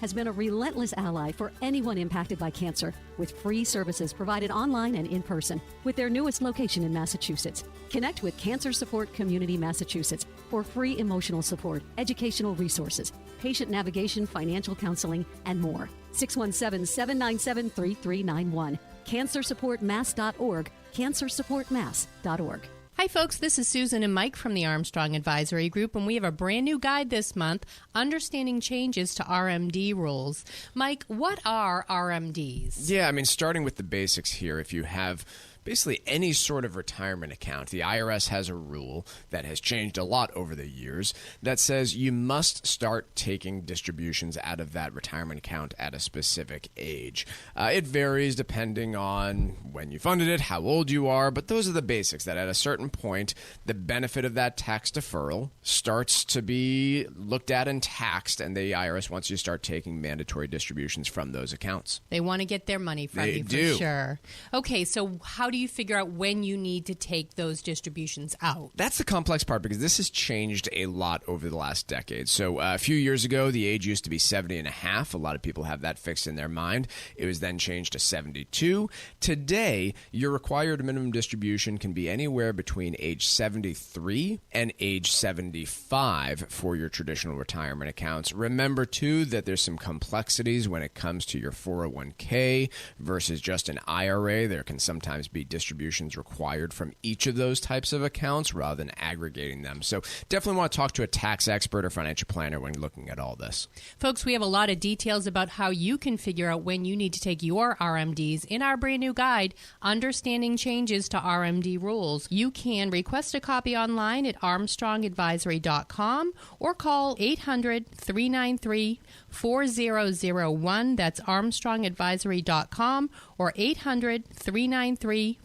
has been a relentless ally for anyone impacted by cancer, with free services provided online and in person, with their newest location in Massachusetts. Connect with Cancer Support Community Massachusetts for free emotional support, educational resources, patient navigation, financial counseling, and more. 617-797-3391. CancerSupportMass.org. CancerSupportMass.org. Hi, folks. This is Susan and Mike from the Armstrong Advisory Group, and we have a brand new guide this month, Understanding Changes to RMD Rules. Mike, what are RMDs? Yeah, starting with the basics here, if you have basically any sort of retirement account, the IRS has a rule that has changed a lot over the years that says you must start taking distributions out of that retirement account at a specific age. It varies depending on when you funded it, how old you are, but those are the basics, that at a certain point, the benefit of that tax deferral starts to be looked at and taxed, and the IRS wants you to start taking mandatory distributions from those accounts. They want to get their money from you for sure. Okay, so how do you figure out when you need to take those distributions out? That's the complex part, because this has changed a lot over the last decade. So a few years ago, the age used to be 70 and a half. A lot of people have that fixed in their mind. It was then changed to 72. Today, your required minimum distribution can be anywhere between age 73 and age 75 for your traditional retirement accounts. Remember, too, that there's some complexities when it comes to your 401k versus just an IRA. There can sometimes be distributions required from each of those types of accounts rather than aggregating them. So definitely want to talk to a tax expert or financial planner when looking at all this. Folks, we have a lot of details about how you can figure out when you need to take your RMDs in our brand new guide, Understanding Changes to RMD Rules. You can request a copy online at armstrongadvisory.com or call 800-393-4001. That's armstrongadvisory.com or 800-393-4001.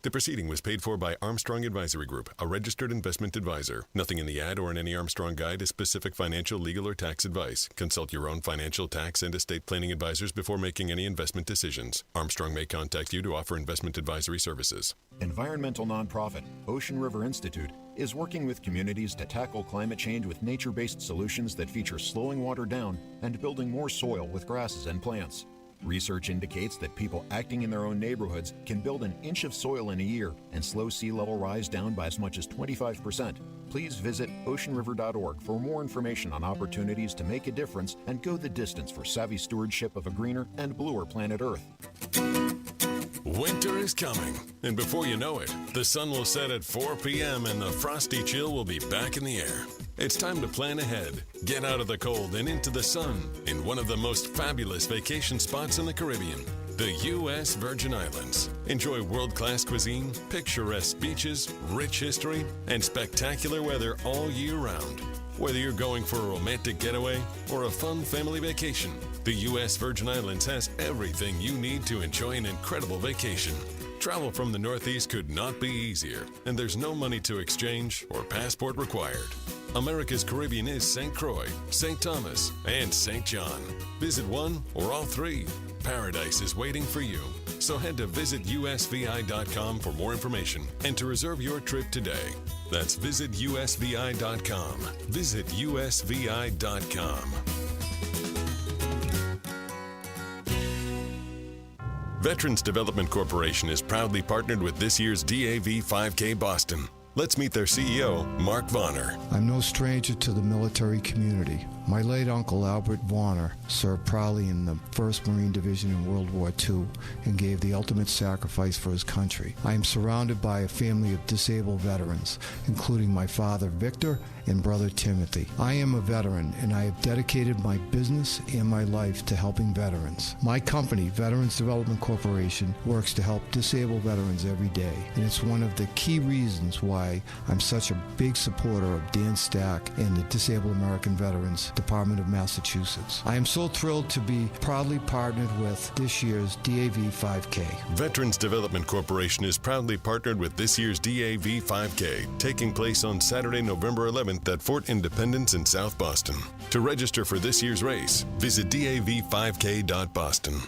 The proceeding was paid for by Armstrong Advisory Group, a registered investment advisor. Nothing in the ad or in any Armstrong guide is specific financial, legal, or tax advice. Consult your own financial, tax, and estate planning advisors before making any investment decisions. Armstrong may contact you to offer investment advisory services. Environmental nonprofit Ocean River Institute is working with communities to tackle climate change with nature-based solutions that feature slowing water down and building more soil with grasses and plants. Research indicates that people acting in their own neighborhoods can build an inch of soil in a year and slow sea level rise down by as much as 25%. Please visit oceanriver.org for more information on opportunities to make a difference and go the distance for savvy stewardship of a greener and bluer planet Earth. Winter is coming, and before you know it, the sun will set at 4 p.m. and the frosty chill will be back in the air. It's time to plan ahead. Get out of the cold and into the sun in one of the most fabulous vacation spots in the Caribbean, the U.S. Virgin Islands. Enjoy world-class cuisine, picturesque beaches, rich history, and spectacular weather all year round. Whether you're going for a romantic getaway or a fun family vacation, the U.S. Virgin Islands has everything you need to enjoy an incredible vacation. Travel from the Northeast could not be easier, and there's no money to exchange or passport required. America's Caribbean is St. Croix, St. Thomas, and St. John. Visit one or all three. Paradise is waiting for you. So head to visitusvi.com for more information and to reserve your trip today. That's visitusvi.com. Visitusvi.com. Veterans Development Corporation is proudly partnered with this year's DAV 5K Boston. Let's meet their CEO, Mark Vonner. I'm no stranger to the military community. My late uncle, Albert Vonner, served proudly in the 1st Marine Division in World War II and gave the ultimate sacrifice for his country. I am surrounded by a family of disabled veterans, including my father, Victor, and brother, Timothy. I am a veteran, and I have dedicated my business and my life to helping veterans. My company, Veterans Development Corporation, works to help disabled veterans every day, and it's one of the key reasons why I'm such a big supporter of Dan Stack and the Disabled American Veterans Department of Massachusetts. I am so thrilled to be proudly partnered with this year's DAV 5K. Veterans Development Corporation is proudly partnered with this year's DAV 5K, taking place on Saturday, November 11th at Fort Independence in South Boston. To register for this year's race, visit dav5k.boston.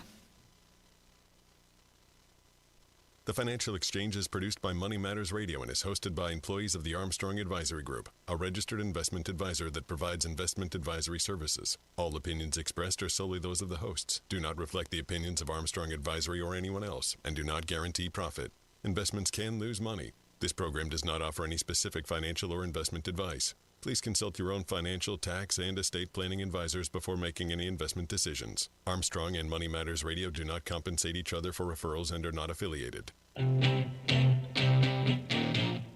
The Financial Exchange is produced by Money Matters Radio and is hosted by employees of the Armstrong Advisory Group, a registered investment advisor that provides investment advisory services. All opinions expressed are solely those of the hosts, do not reflect the opinions of Armstrong Advisory or anyone else, and do not guarantee profit. Investments can lose money. This program does not offer any specific financial or investment advice. Please consult your own financial, tax, and estate planning advisors before making any investment decisions. Armstrong and Money Matters Radio do not compensate each other for referrals and are not affiliated.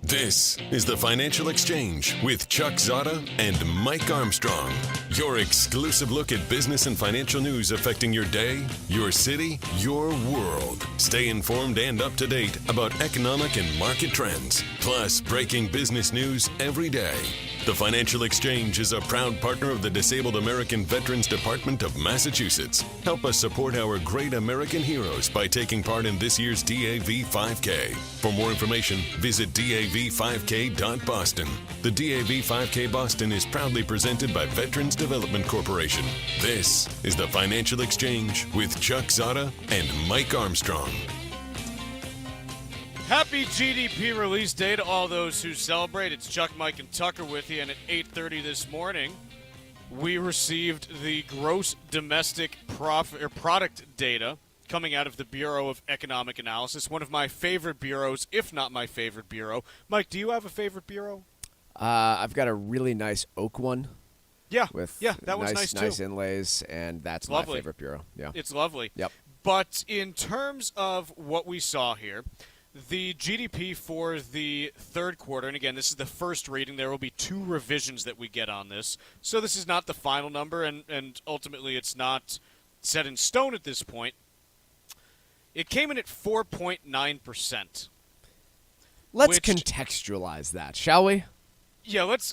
This is the Financial Exchange with Chuck Zodda and Mike Armstrong. Your exclusive look at business and financial news affecting your day, your city, your world. Stay informed and up to date about economic and market trends, plus breaking business news every day. The Financial Exchange is a proud partner of the Disabled American Veterans Department of Massachusetts. Help us support our great American heroes by taking part in this year's DAV 5K. For more information, visit DAV5K.Boston. The DAV 5K Boston is proudly presented by Veterans Development Corporation. This is the Financial Exchange with Chuck Zodda and Mike Armstrong. Happy GDP release day to all those who celebrate. It's Chuck, Mike, and Tucker with you, and at 8:30 this morning, we received the gross domestic product data coming out of the Bureau of Economic Analysis, one of my favorite bureaus, if not my favorite bureau. Mike, do you have a favorite bureau? I've got a really nice oak one. Yeah, with that one's nice too. Nice inlays, and that's lovely. My favorite bureau. Yeah, it's lovely. Yep. But in terms of what we saw here, the GDP for the third quarter, and again, this is the first reading. There will be 2 revisions that we get on this. So this is not the final number, and ultimately it's not set in stone at this point. It came in at 4.9%. Let's contextualize that, shall we? Yeah, let's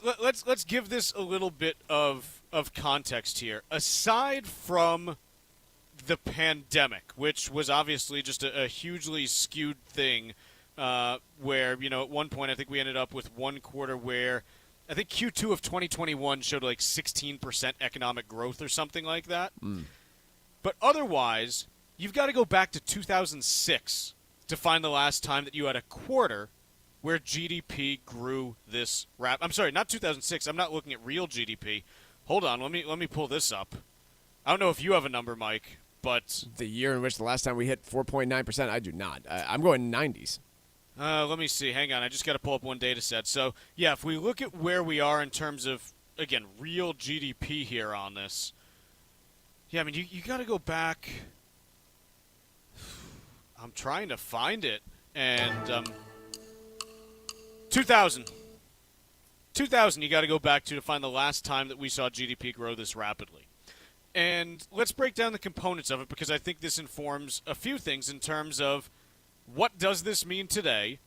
give this a little bit of context here. Aside from the pandemic, which was obviously just a hugely skewed thing, where, at one point I think we ended up with one quarter where I think Q2 of 2021 showed like 16% economic growth or something like that. But otherwise, you've got to go back to 2006 to find the last time that you had a quarter where GDP grew this rapid. I'm sorry, not 2006. I'm not looking at real GDP. Hold on, let me pull this up. I don't know if you have a number, Mike. But the year in which the last time we hit 4.9%, I do not. I'm going 90s. Let me see. Hang on. I just got to pull up one data set. So, yeah, if we look at where we are in terms of, again, real GDP here on this, yeah, I mean, you got to go back. I'm trying to find it. And 2000. 2000 you got to go back to find the last time that we saw GDP grow this rapidly. And let's break down the components of it, because I think this informs a few things in terms of what does this mean today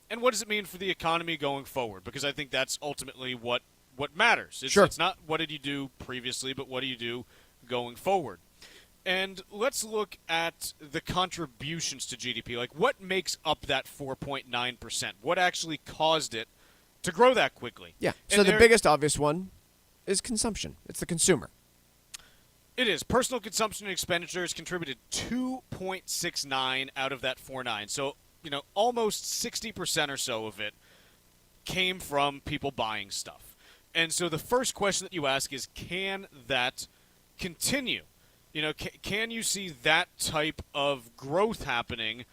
and what does it mean for the economy going forward, because I think that's ultimately what matters. Sure. It's not what did you do previously, but what do you do going forward. And let's look at the contributions to GDP. Like, what makes up that 4.9%? What actually caused it to grow that quickly? Yeah, so the biggest obvious one is consumption. It's the consumer. It is. Personal consumption and expenditures contributed 2.69 out of that 4.9. So, almost 60% or so of it came from people buying stuff. And so the first question that you ask is, can that continue? Can you see that type of growth happening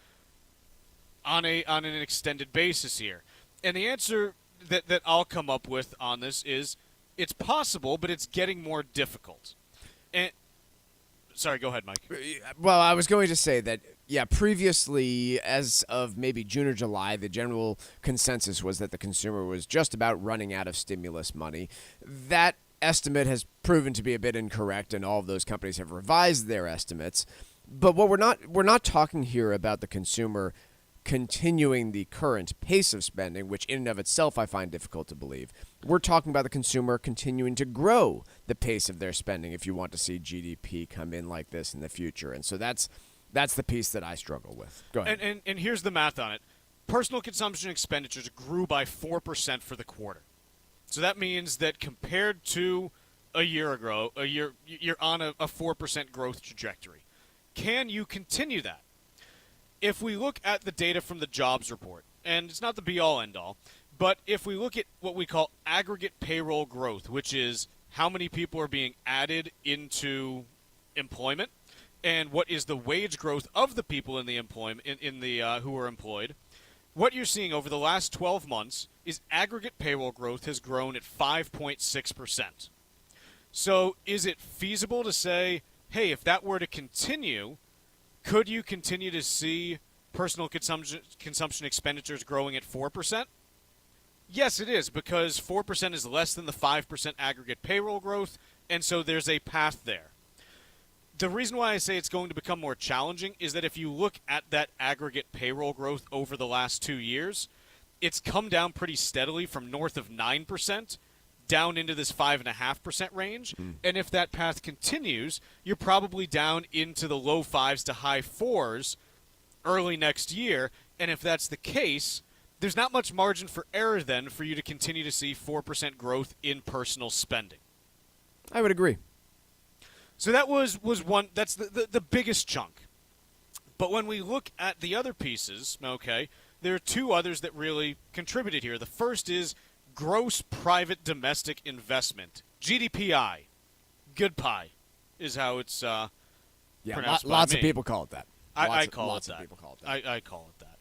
on an extended basis here? And the answer that I'll come up with on this is it's possible, but it's getting more difficult. And sorry, go ahead, Mike. Well, I was going to say that, previously, as of maybe June or July, the general consensus was that the consumer was just about running out of stimulus money. That estimate has proven to be a bit incorrect, and all of those companies have revised their estimates. But what we're not talking here about the consumer continuing the current pace of spending, which in and of itself I find difficult to believe. We're talking about the consumer continuing to grow the pace of their spending if you want to see GDP come in like this in the future. And so that's the piece that I struggle with. Go ahead. And here's the math on it. Personal consumption expenditures grew by 4% for the quarter. So that means that compared to a year ago, you're on a 4% growth trajectory. Can you continue that? if we look at the data from the jobs report, and it's not the be-all, end-all, but if we look at what we call aggregate payroll growth, which is how many people are being added into employment, and what is the wage growth of the people in the employment who are employed, what you're seeing over the last 12 months is aggregate payroll growth has grown at 5.6%. So is it feasible to say, hey, if that were to continue, could you continue to see personal consumption expenditures growing at 4%? Yes, it is, because 4% is less than the 5% aggregate payroll growth, and so there's a path there. The reason why I say it's going to become more challenging is that if you look at that aggregate payroll growth over the last 2 years, it's come down pretty steadily from north of 9% down into this 5.5% range. And if that path continues, you're probably down into the low 5s to high 4s early next year. And if that's the case, there's not much margin for error then for you to continue to see 4% growth in personal spending. I would agree. So that was one, that's the biggest chunk. But when we look at the other pieces, okay, there are two others that really contributed here. The first is gross private domestic investment, GDPI. Good pie is how it's pronounced by lots me. of people call it that. I call lots it that. of people call it that. I call it that.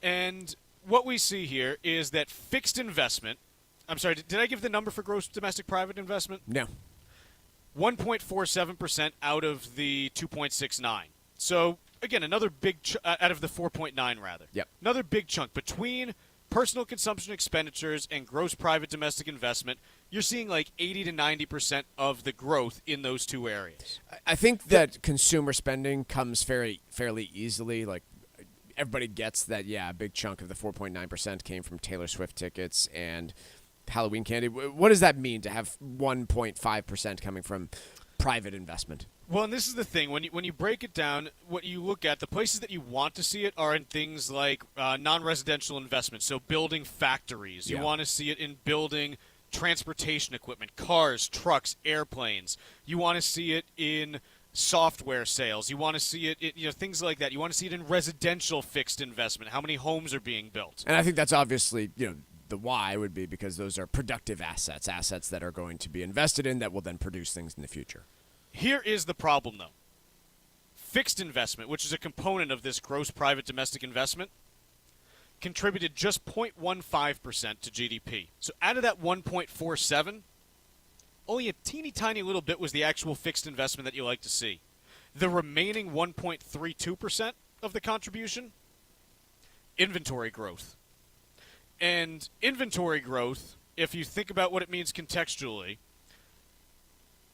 And what we see here is that fixed investment, I'm sorry, did I give the number for gross domestic private investment? No. 1.47% out of the 2.69. So, again, another big out of the 4.9, rather. Yep. Another big chunk. Between personal consumption expenditures and gross private domestic investment, you're seeing like 80 to 90% of the growth in those two areas. I think that consumer spending comes fairly easily. Like, everybody gets that, yeah, a big chunk of the 4.9% came from Taylor Swift tickets and Halloween candy. What does that mean to have 1.5% coming from private investment? Well, and this is the thing. When you break it down, what you look at, the places that you want to see it are in things like non-residential investment, so building factories. You want to see it in building transportation equipment, cars, trucks, airplanes. You want to see it in software sales. You want to see it in, things like that. You want to see it in residential fixed investment, how many homes are being built. And I think that's obviously, the why would be because those are productive assets that are going to be invested in that will then produce things in the future. Here is the problem, though. Fixed investment, which is a component of this gross private domestic investment, contributed just 0.15% to GDP. So out of that 1.47, only a teeny tiny little bit was the actual fixed investment that you like to see. The remaining 1.32% of the contribution, inventory growth. And inventory growth, if you think about what it means contextually,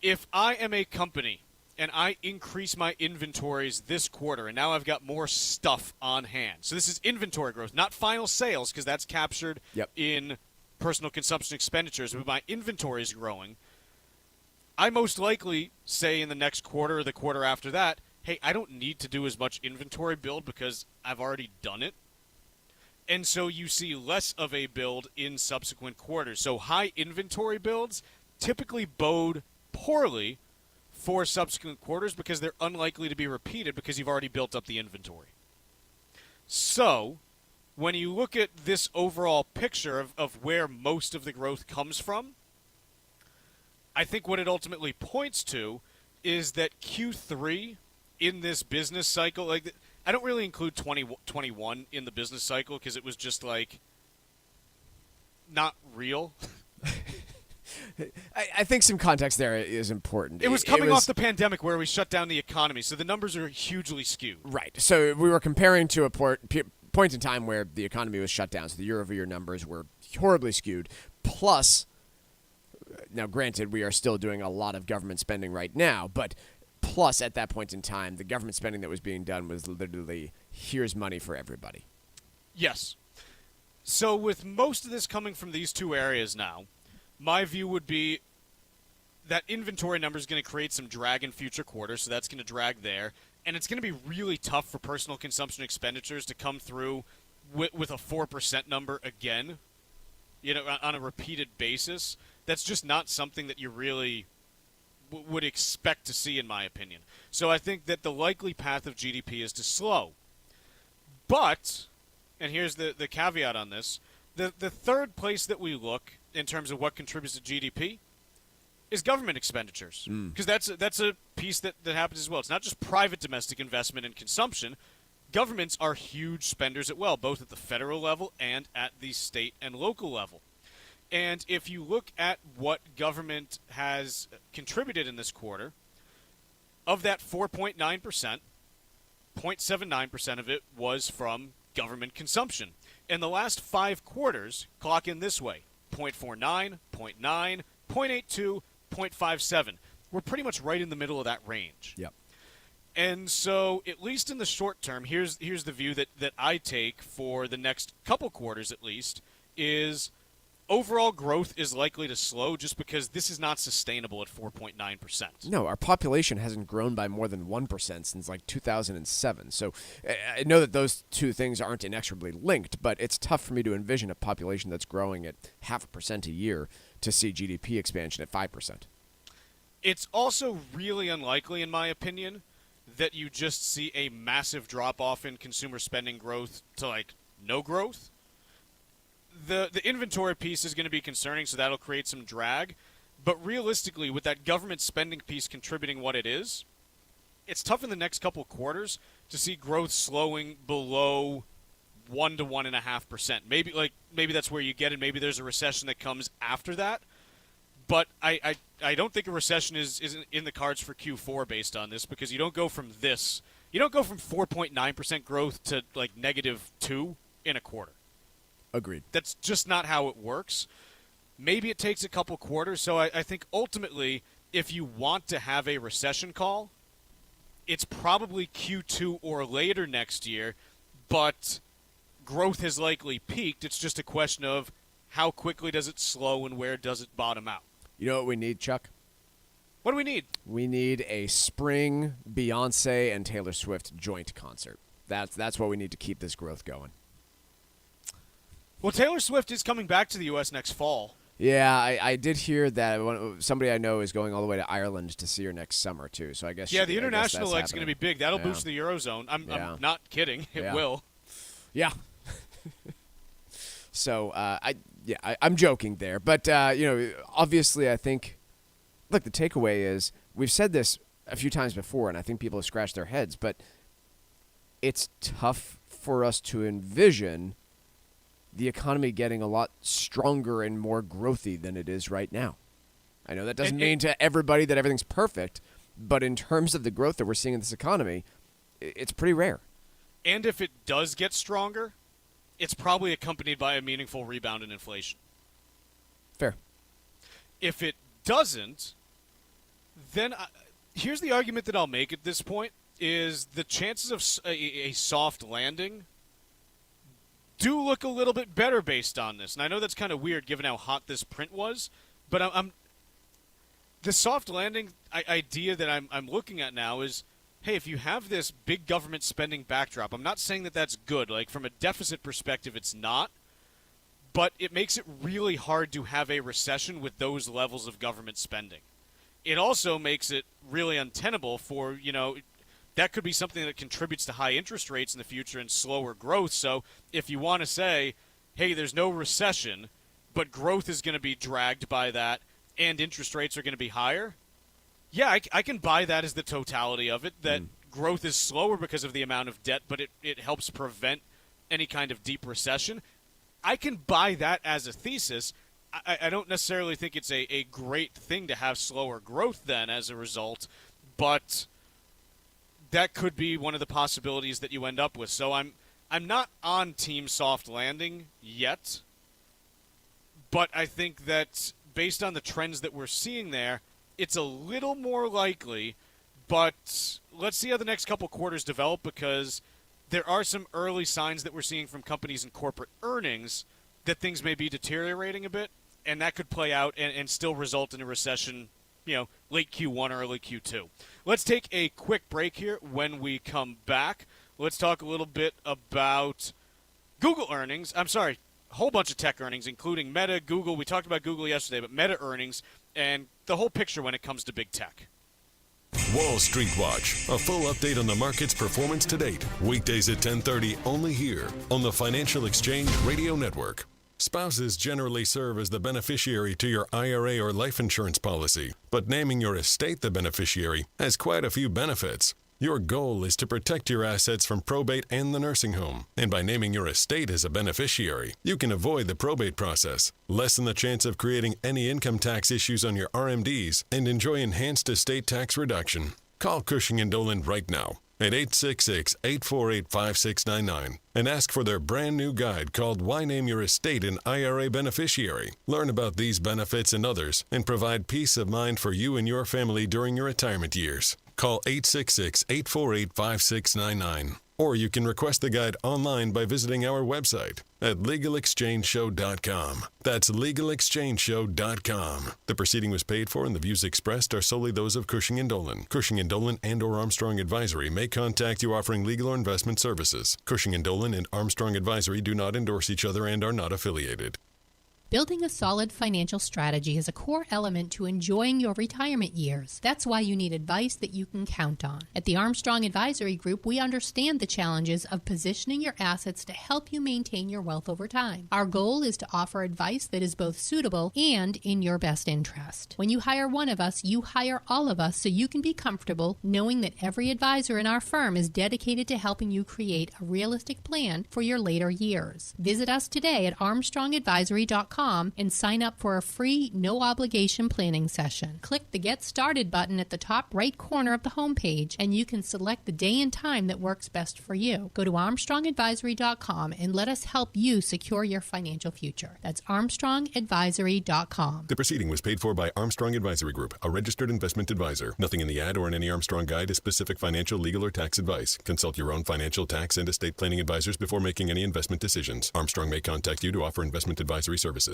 if I am a company and I increase my inventories this quarter and now I've got more stuff on hand. So this is inventory growth, not final sales because that's captured in personal consumption expenditures, but my inventory is growing. I most likely say in the next quarter or the quarter after that, hey, I don't need to do as much inventory build because I've already done it. And so you see less of a build in subsequent quarters. So high inventory builds typically bode poorly for subsequent quarters because they're unlikely to be repeated because you've already built up the inventory. So when you look at this overall picture of where most of the growth comes from, I think what it ultimately points to is that Q3 in this business cycle, like I don't really include 2021 in the business cycle because it was just like not real. I think some context there is important. It was coming off the pandemic where we shut down the economy, so the numbers are hugely skewed. Right. So we were comparing to a point in time where the economy was shut down, so the year-over-year numbers were horribly skewed. Plus, now granted, we are still doing a lot of government spending right now, but plus at that point in time, the government spending that was being done was literally, here's money for everybody. Yes. So with most of this coming from these two areas now, my view would be that inventory number is going to create some drag in future quarters, so that's going to drag there. And it's going to be really tough for personal consumption expenditures to come through with a 4% number again, on a repeated basis. That's just not something that you really would expect to see, in my opinion. So I think that the likely path of GDP is to slow. But, and here's the caveat on this, the third place that we look in terms of what contributes to GDP is government expenditures. Because that's a piece that happens as well. It's not just private domestic investment and consumption. Governments are huge spenders as well, both at the federal level and at the state and local level. And if you look at what government has contributed in this quarter, of that 4.9%, 0.79% of it was from government consumption. In the last 5 quarters, clock in this way, 0.49, 0.9, 0.82, 0.57. We're pretty much right in the middle of that range. Yep. And so, at least in the short term, here's the view that I take for the next couple quarters at least, is overall growth is likely to slow just because this is not sustainable at 4.9%. No, our population hasn't grown by more than 1% since like 2007. So I know that those two things aren't inexorably linked, but it's tough for me to envision a population that's growing at 0.5% a year to see GDP expansion at 5%. It's also really unlikely, in my opinion, that you just see a massive drop-off in consumer spending growth to, like, no growth. The inventory piece is going to be concerning, so that'll create some drag. But realistically, with that government spending piece contributing what it is, it's tough in the next couple quarters to see growth slowing below 1 to 1.5%. Maybe that's where you get it. Maybe there's a recession that comes after that. But I don't think a recession is in the cards for Q4 based on this, because you don't go from 4.9% growth to like -2 in a quarter. Agreed. That's just not how it works. Maybe it takes a couple quarters. So I think ultimately, if you want to have a recession call, it's probably Q2 or later next year, but growth has likely peaked. It's just a question of how quickly does it slow and where does it bottom out. You know what we need, Chuck? What do we need? We need a spring Beyonce and Taylor Swift joint concert. That's what we need to keep this growth going. Well, Taylor Swift is coming back to the U.S. next fall. Yeah, I did hear that somebody I know is going all the way to Ireland to see her next summer, too. So I guess the international leg's going to be big. That'll Yeah. boost the Eurozone. I'm not kidding. It will. Yeah. So I'm joking there, but obviously, I think. Look, the takeaway is we've said this a few times before, and I think people have scratched their heads, but it's tough for us to envision the economy getting a lot stronger and more growthy than it is right now. I know that doesn't mean to everybody that everything's perfect, but in terms of the growth that we're seeing in this economy, it's pretty rare. And if it does get stronger, it's probably accompanied by a meaningful rebound in inflation. Fair. If it doesn't, then here's the argument that I'll make at this point, is the chances of a soft landing do look a little bit better based on this. And I know that's kind of weird given how hot this print was, but the soft landing idea that I'm looking at now is, hey, if you have this big government spending backdrop, I'm not saying that that's good. Like, from a deficit perspective, it's not. But it makes it really hard to have a recession with those levels of government spending. It also makes it really untenable for, that could be something that contributes to high interest rates in the future and slower growth. So if you want to say, hey, there's no recession, but growth is going to be dragged by that and interest rates are going to be higher, yeah, I can buy that as the totality of it, that growth is slower because of the amount of debt, but it helps prevent any kind of deep recession. I can buy that as a thesis. I don't necessarily think it's a great thing to have slower growth then as a result, but that could be one of the possibilities that you end up with. So I'm not on team soft landing yet, but I think that based on the trends that we're seeing there, it's a little more likely, but let's see how the next couple quarters develop, because there are some early signs that we're seeing from companies and corporate earnings that things may be deteriorating a bit, and that could play out and still result in a recession, late Q1 or early Q2. Let's take a quick break here. When we come back, let's talk a little bit about Google earnings. I'm sorry, a whole bunch of tech earnings, including Meta, Google. We talked about Google yesterday, but Meta earnings and the whole picture when it comes to big tech. Wall Street Watch, a full update on the market's performance to date. Weekdays at 10:30, only here on the Financial Exchange Radio Network. Spouses generally serve as the beneficiary to your IRA or life insurance policy, but naming your estate the beneficiary has quite a few benefits. Your goal is to protect your assets from probate and the nursing home, and by naming your estate as a beneficiary, you can avoid the probate process, lessen the chance of creating any income tax issues on your RMDs, and enjoy enhanced estate tax reduction. Call Cushing & Dolan right now at 866-848-5699 and ask for their brand new guide called Why Name Your Estate an IRA Beneficiary. Learn about these benefits and others and provide peace of mind for you and your family during your retirement years. Call 866-848-5699. Or you can request the guide online by visiting our website at LegalExchangeShow.com. That's LegalExchangeShow.com. The proceeding was paid for and the views expressed are solely those of Cushing & Dolan. Cushing & Dolan and or Armstrong Advisory may contact you offering legal or investment services. Cushing & Dolan and Armstrong Advisory do not endorse each other and are not affiliated. Building a solid financial strategy is a core element to enjoying your retirement years. That's why you need advice that you can count on. At the Armstrong Advisory Group, we understand the challenges of positioning your assets to help you maintain your wealth over time. Our goal is to offer advice that is both suitable and in your best interest. When you hire one of us, you hire all of us so you can be comfortable knowing that every advisor in our firm is dedicated to helping you create a realistic plan for your later years. Visit us today at armstrongadvisory.com and sign up for a free, no-obligation planning session. Click the Get Started button at the top right corner of the homepage, and you can select the day and time that works best for you. Go to armstrongadvisory.com and let us help you secure your financial future. That's armstrongadvisory.com. The proceeding was paid for by Armstrong Advisory Group, a registered investment advisor. Nothing in the ad or in any Armstrong guide is specific financial, legal, or tax advice. Consult your own financial, tax, and estate planning advisors before making any investment decisions. Armstrong may contact you to offer investment advisory services.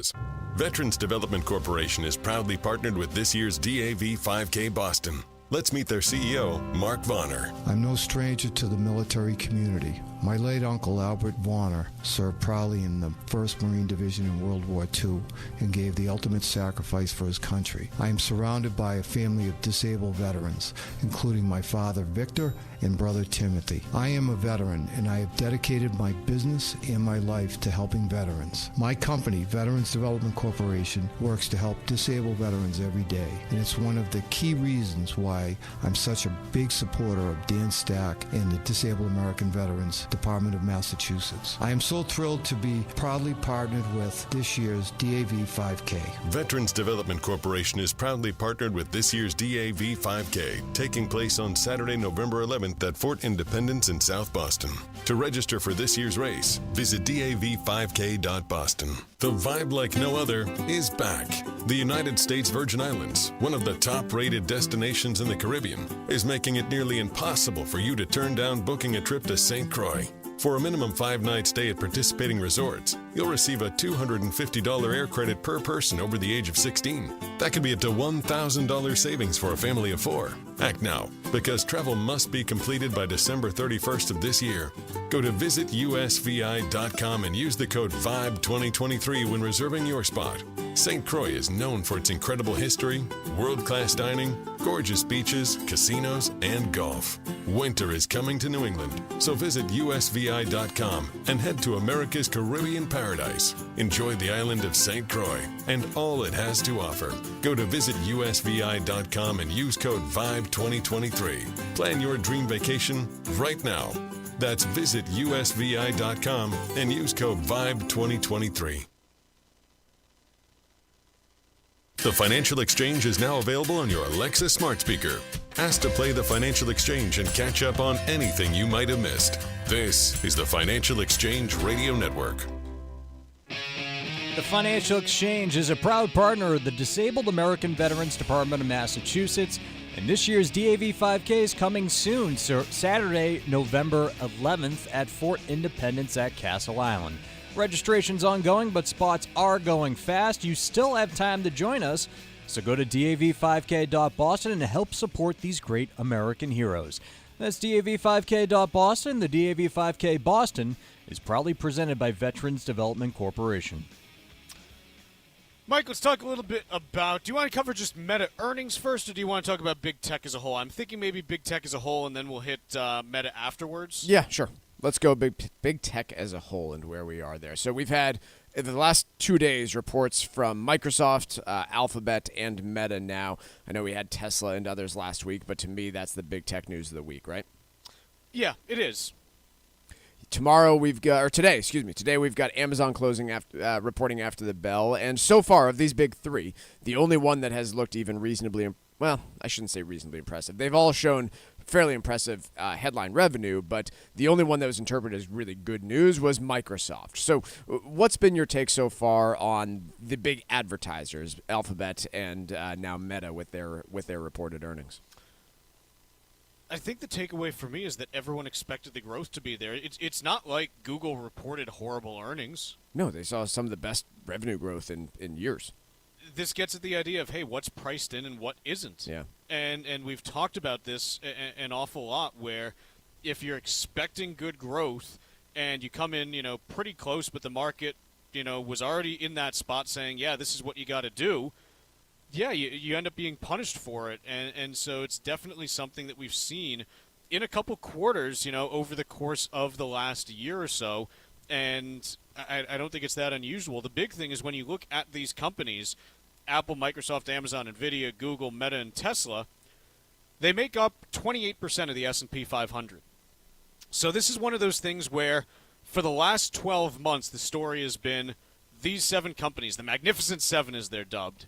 Veterans Development Corporation is proudly partnered with this year's DAV 5K Boston. Let's meet their CEO, Mark Vonner. I'm no stranger to the military community. My late uncle, Albert Warner, served proudly in the 1st Marine Division in World War II and gave the ultimate sacrifice for his country. I am surrounded by a family of disabled veterans, including my father, Victor, and brother, Timothy. I am a veteran, and I have dedicated my business and my life to helping veterans. My company, Veterans Development Corporation, works to help disabled veterans every day, and it's one of the key reasons why I'm such a big supporter of Dan Stack and the Disabled American Veterans Department of Massachusetts. I am so thrilled to be proudly partnered with this year's DAV 5K. Veterans Development Corporation is proudly partnered with this year's DAV 5K, taking place on Saturday, November 11th at Fort Independence in South Boston. To register for this year's race, visit dav5k.boston. The vibe like no other is back. The United States Virgin Islands, one of the top-rated destinations in the Caribbean, is making it nearly impossible for you to turn down booking a trip to St. Croix. For a minimum 5-night stay at participating resorts, you'll receive a $250 air credit per person over the age of 16. That could be up to $1,000 savings for a family of 4. Act now, because travel must be completed by December 31st of this year. Go to visitusvi.com and use the code VIBE2023 when reserving your spot. St. Croix is known for its incredible history, world-class dining, gorgeous beaches, casinos, and golf. Winter is coming to New England, so visit usvi.com and head to America's Caribbean paradise. Enjoy the island of St. Croix and all it has to offer. Go to visitusvi.com and use code VIBE2023. Plan your dream vacation right now. That's visitusvi.com and use code VIBE2023. The Financial Exchange is now available on your Alexa smart speaker. Ask to play the Financial Exchange and catch up on anything you might have missed. This is the Financial Exchange Radio Network. The Financial Exchange is a proud partner of the Disabled American Veterans Department of Massachusetts, and this year's DAV 5K is coming soon, so Saturday, November 11th at Fort Independence at Castle Island. Registration's ongoing, but spots are going fast. You still have time to join us, so go to dav5k.boston and help support these great American heroes. That's dav5k.boston. The DAV 5K Boston is proudly presented by Veterans Development Corporation. Mike, let's talk a little bit about, do you want to cover just Meta earnings first, or do you want to talk about big tech as a whole? I'm thinking maybe big tech as a whole, and then we'll hit Meta afterwards. Yeah, sure. Let's go big tech as a whole and where we are there. So we've had, in the last 2 days, reports from Microsoft, Alphabet, and Meta now. I know we had Tesla and others last week, but to me, that's the big tech news of the week, right? Yeah, it is. Today we've got Amazon closing reporting after the bell, and so far of these big three, the only one that has looked even reasonably, well, I shouldn't say reasonably impressive. They've all shown fairly impressive headline revenue, but the only one that was interpreted as really good news was Microsoft. So what's been your take so far on the big advertisers, Alphabet and now Meta with their reported earnings? I think the takeaway for me is that everyone expected the growth to be there. It's not like Google reported horrible earnings. No, they saw some of the best revenue growth in years. This gets at the idea of, hey, what's priced in and what isn't. Yeah. And we've talked about this an awful lot, where if you're expecting good growth and you come in, pretty close, but the market, was already in that spot saying, yeah, this is what you got to do, yeah, you end up being punished for it. And so it's definitely something that we've seen in a couple quarters, over the course of the last year or so. And I don't think it's that unusual. The big thing is when you look at these companies, Apple, Microsoft, Amazon, Nvidia, Google, Meta, and Tesla, they make up 28% of the S&P 500. So this is one of those things where for the last 12 months, the story has been these 7 companies, the Magnificent Seven as they're dubbed,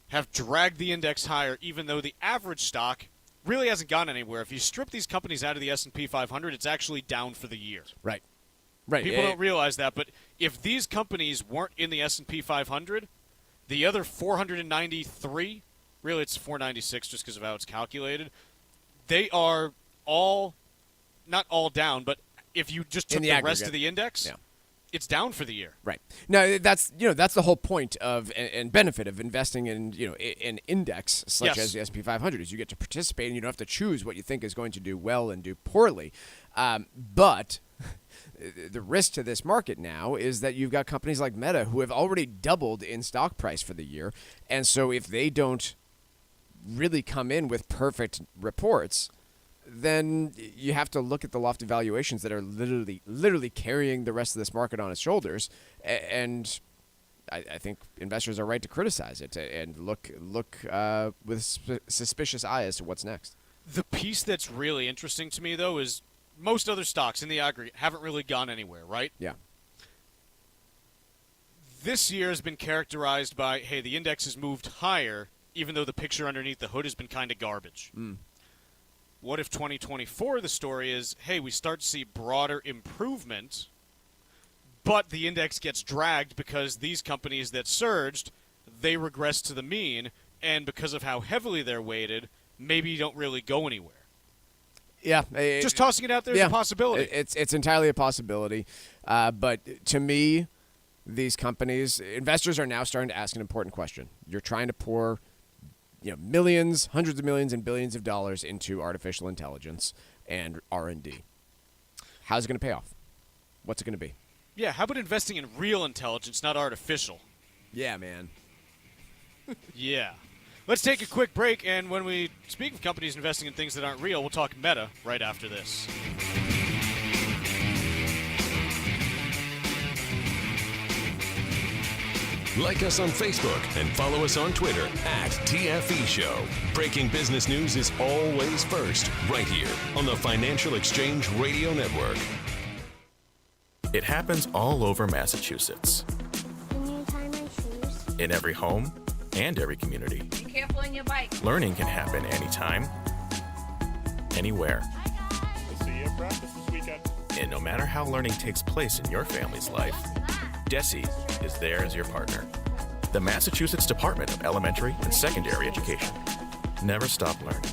have dragged the index higher, even though the average stock really hasn't gone anywhere. If you strip these companies out of the S&P 500, it's actually down for the year. Right. People don't realize that, but if these companies weren't in the S&P 500, the other 493, really it's 496 just because of how it's calculated, they are all, not all down, but if you just took the rest of the index, it's down for the year. Right. No, that's the whole point of and benefit of investing in an index such as the S&P 500 is you get to participate and you don't have to choose what you think is going to do well and do poorly. But the risk to this market now is that you've got companies like Meta who have already doubled in stock price for the year, and so if they don't really come in with perfect reports, then you have to look at the lofty valuations that are literally carrying the rest of this market on its shoulders. And I think investors are right to criticize it and look with suspicious eye as to what's next. The piece that's really interesting to me, though, is most other stocks in the aggregate haven't really gone anywhere, right? Yeah. This year has been characterized by, hey, the index has moved higher, even though the picture underneath the hood has been kind of garbage. What if 2024, the story is, hey, we start to see broader improvement, but the index gets dragged because these companies that surged, they regress to the mean, and because of how heavily they're weighted, maybe don't really go anywhere. Yeah. Just tossing it out there is a possibility. It's entirely a possibility. But to me, these companies, investors are now starting to ask an important question. You're trying to pour millions, hundreds of millions, and billions of dollars into artificial intelligence and R&D. How's it going to pay off? What's it going to be? Yeah, how about investing in real intelligence, not artificial? Yeah, man. Yeah. Let's take a quick break, and when we speak of companies investing in things that aren't real, we'll talk Meta right after this. Like us on Facebook and follow us on Twitter @TFE Show. Breaking business news is always first, right here on the Financial Exchange Radio Network. It happens all over Massachusetts. Can you tie my shoes? In every home and every community. Be careful on your bike. Learning can happen anytime, anywhere. We'll see you at practice this weekend. And no matter how learning takes place in your family's life, DESE is there as your partner. The Massachusetts Department of Elementary and Secondary Education. Never stop learning.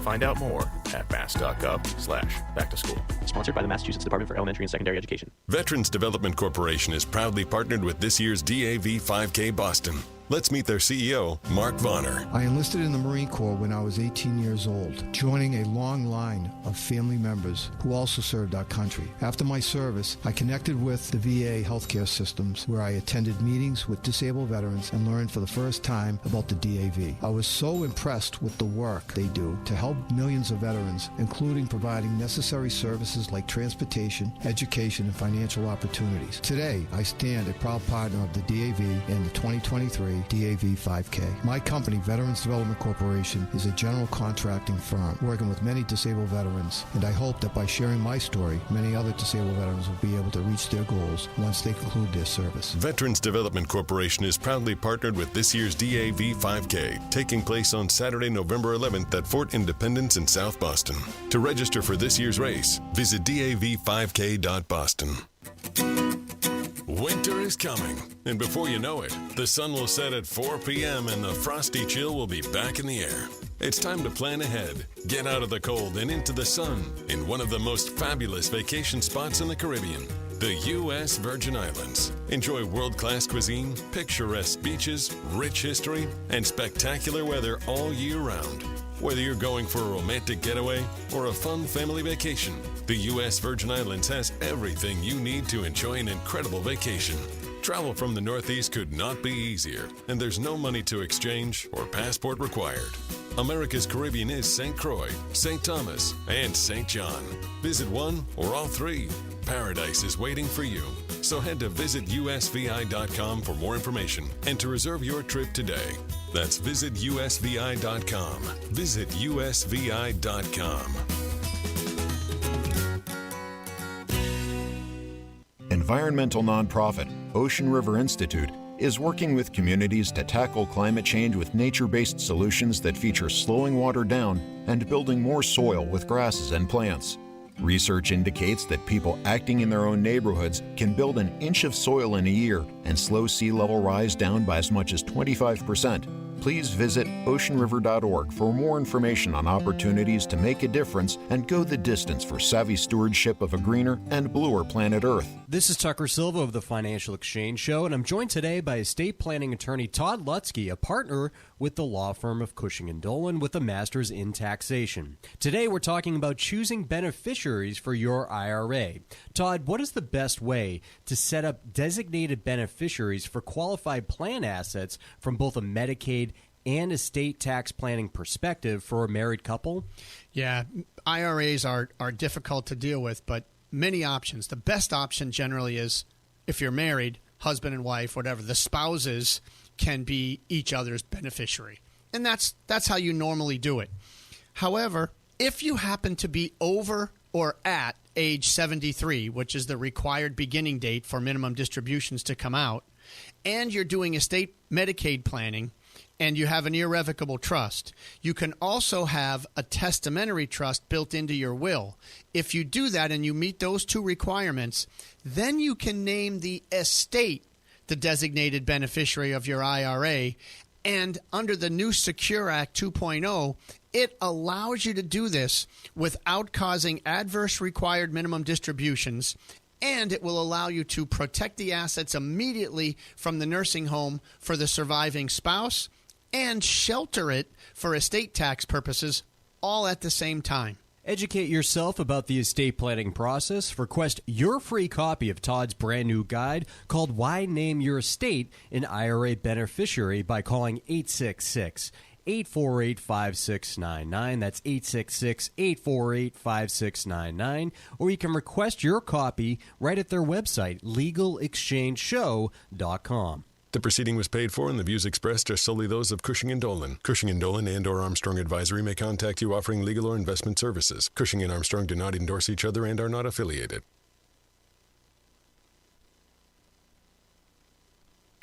Find out more at mass.gov/back-to-school. Sponsored by the Massachusetts Department for Elementary and Secondary Education. Veterans Development Corporation is proudly partnered with this year's DAV 5K Boston. Let's meet their CEO, Mark Vonner. I enlisted in the Marine Corps when I was 18 years old, joining a long line of family members who also served our country. After my service, I connected with the VA healthcare systems where I attended meetings with disabled veterans and learned for the first time about the DAV. I was so impressed with the work they do to help millions of veterans, including providing necessary services like transportation, education, and financial opportunities. Today, I stand a proud partner of the DAV and the 2023 DAV 5K. My company, Veterans Development Corporation, is a general contracting firm working with many disabled veterans, and I hope that by sharing my story, many other disabled veterans will be able to reach their goals once they conclude their service. Veterans Development Corporation is proudly partnered with this year's DAV 5K, taking place on Saturday, November 11th at Fort Independence in South Boston. To register for this year's race, visit dav5k.boston. Winter is coming, and before you know it, the sun will set at 4 p.m. and the frosty chill will be back in the air. It's time to plan ahead, get out of the cold and into the sun in one of the most fabulous vacation spots in the Caribbean, the U.S. Virgin Islands. Enjoy world-class cuisine, picturesque beaches, rich history, and spectacular weather all year round. Whether you're going for a romantic getaway or a fun family vacation, the U.S. Virgin Islands has everything you need to enjoy an incredible vacation. Travel from the Northeast could not be easier, and there's no money to exchange or passport required. America's Caribbean is St. Croix, St. Thomas, and St. John. Visit one or all three. Paradise is waiting for you. So head to visitusvi.com for more information and to reserve your trip today. That's visitusvi.com. Visitusvi.com. Environmental nonprofit Ocean River Institute is working with communities to tackle climate change with nature-based solutions that feature slowing water down and building more soil with grasses and plants. Research indicates that people acting in their own neighborhoods can build an inch of soil in a year and slow sea level rise down by as much as 25%. Please visit oceanriver.org for more information on opportunities to make a difference and go the distance for savvy stewardship of a greener and bluer planet Earth. This is Tucker Silva of the Financial Exchange Show, and I'm joined today by estate planning attorney Todd Lutzke, a partner with the law firm of Cushing & Dolan with a master's in taxation. Today we're talking about choosing beneficiaries for your IRA. Todd, what is the best way to set up designated beneficiaries for qualified plan assets from both a Medicaid and estate tax planning perspective for a married couple? Yeah, IRAs are difficult to deal with, but many options. The best option generally is if you're married, husband and wife, whatever, the spouses can be each other's beneficiary. And that's how you normally do it. However, if you happen to be over or at age 73, which is the required beginning date for minimum distributions to come out, and you're doing estate Medicaid planning, and you have an irrevocable trust, you can also have a testamentary trust built into your will. If you do that and you meet those two requirements, then you can name the estate the designated beneficiary of your IRA. And under the new Secure Act 2.0, it allows you to do this without causing adverse required minimum distributions, and it will allow you to protect the assets immediately from the nursing home for the surviving spouse and shelter it for estate tax purposes all at the same time. Educate yourself about the estate planning process. Request your free copy of Todd's brand new guide called Why Name Your Estate an IRA Beneficiary by calling 866-848-5699. That's 866-848-5699. Or you can request your copy right at their website, legalexchangeshow.com. The proceeding was paid for, and the views expressed are solely those of Cushing & Dolan. Cushing & Dolan and/or Armstrong Advisory may contact you offering legal or investment services. Cushing & Armstrong do not endorse each other and are not affiliated.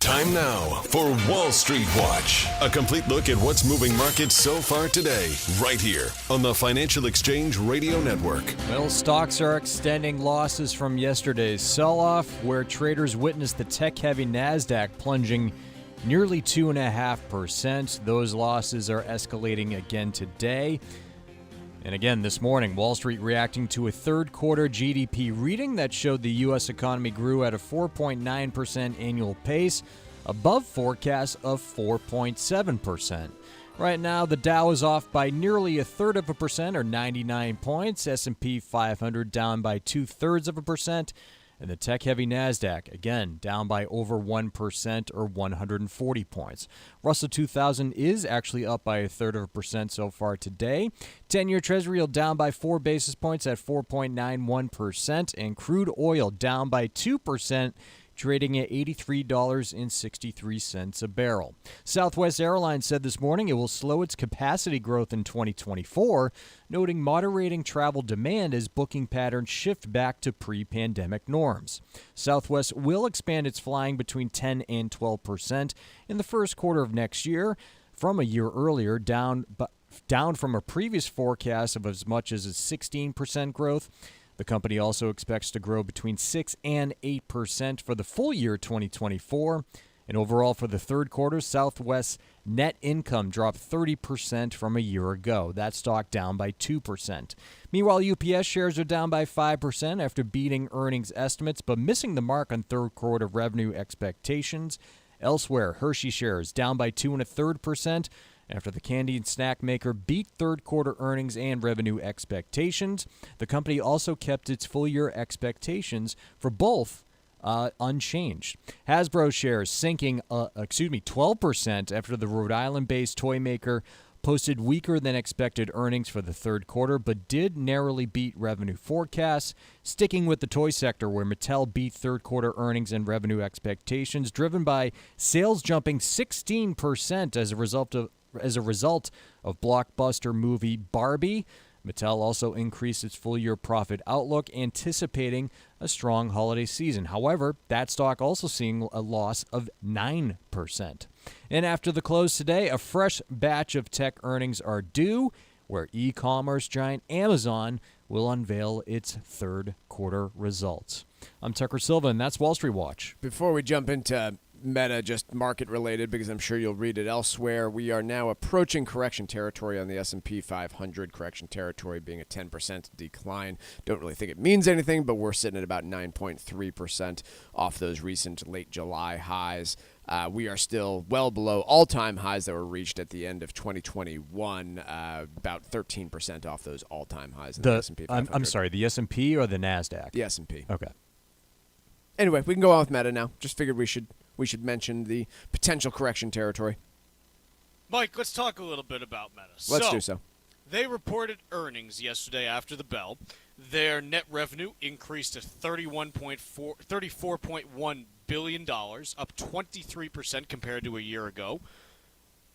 Time now for Wall Street Watch. A complete look at what's moving markets so far today, right here on the Financial Exchange Radio Network. Well, stocks are extending losses from yesterday's sell-off, where traders witnessed the tech-heavy NASDAQ plunging nearly 2.5%. Those losses are escalating again today. And again, this morning, Wall Street reacting to a third-quarter GDP reading that showed the U.S. economy grew at a 4.9% annual pace, above forecast of 4.7%. Right now, the Dow is off by nearly 1/3% or 99 points. S&P 500 down by 2/3%. And the tech-heavy NASDAQ, again, down by over 1% or 140 points. Russell 2000 is actually up by 1/3% so far today. 10-year Treasury yield down by 4 basis points at 4.91%. And crude oil down by 2%, trading at $83.63 a barrel. Southwest Airlines said this morning it will slow its capacity growth in 2024, noting moderating travel demand as booking patterns shift back to pre-pandemic norms. Southwest will expand its flying between 10 and 12% in the first quarter of next year from a year earlier, down from a previous forecast of as much as a 16% growth. The company also expects to grow between 6 and 8% for the full year 2024. And overall for the third quarter, Southwest's net income dropped 30% from a year ago. That stock down by 2%. Meanwhile, UPS shares are down by 5% after beating earnings estimates but missing the mark on third quarter revenue expectations. Elsewhere, Hershey shares down by 2.33%. After the candy and snack maker beat third quarter earnings and revenue expectations. The company also kept its full-year expectations for both unchanged. Hasbro shares sinking 12% after the Rhode Island-based toy maker posted weaker than expected earnings for the third quarter, but did narrowly beat revenue forecasts. Sticking with the toy sector, where Mattel beat third quarter earnings and revenue expectations, driven by sales jumping 16% as a result of blockbuster movie Barbie. Mattel also increased its full-year profit outlook, anticipating a strong holiday season. However, that stock also seeing a loss of 9%. And after the close today, a fresh batch of tech earnings are due, where e-commerce giant Amazon will unveil its third quarter results. I'm Tucker Silva, and that's Wall Street Watch. Before we jump into Meta, just market related, because I'm sure you'll read it elsewhere, we are now approaching correction territory on the S&P 500, correction territory being a 10% decline. Don't really think it means anything, but we're sitting at about 9.3% off those recent late July highs. We are still well below all-time highs that were reached at the end of 2021, about 13% off those all-time highs in the S&P 500. I'm sorry, the S&P or the NASDAQ? The S&P. Okay. Anyway, we can go on with Meta now. Just figured we should mention the potential correction territory. Mike, let's talk a little bit about Meta. Let's do so. They reported earnings yesterday after the bell. Their net revenue increased to $34.1 billion, up 23% compared to a year ago.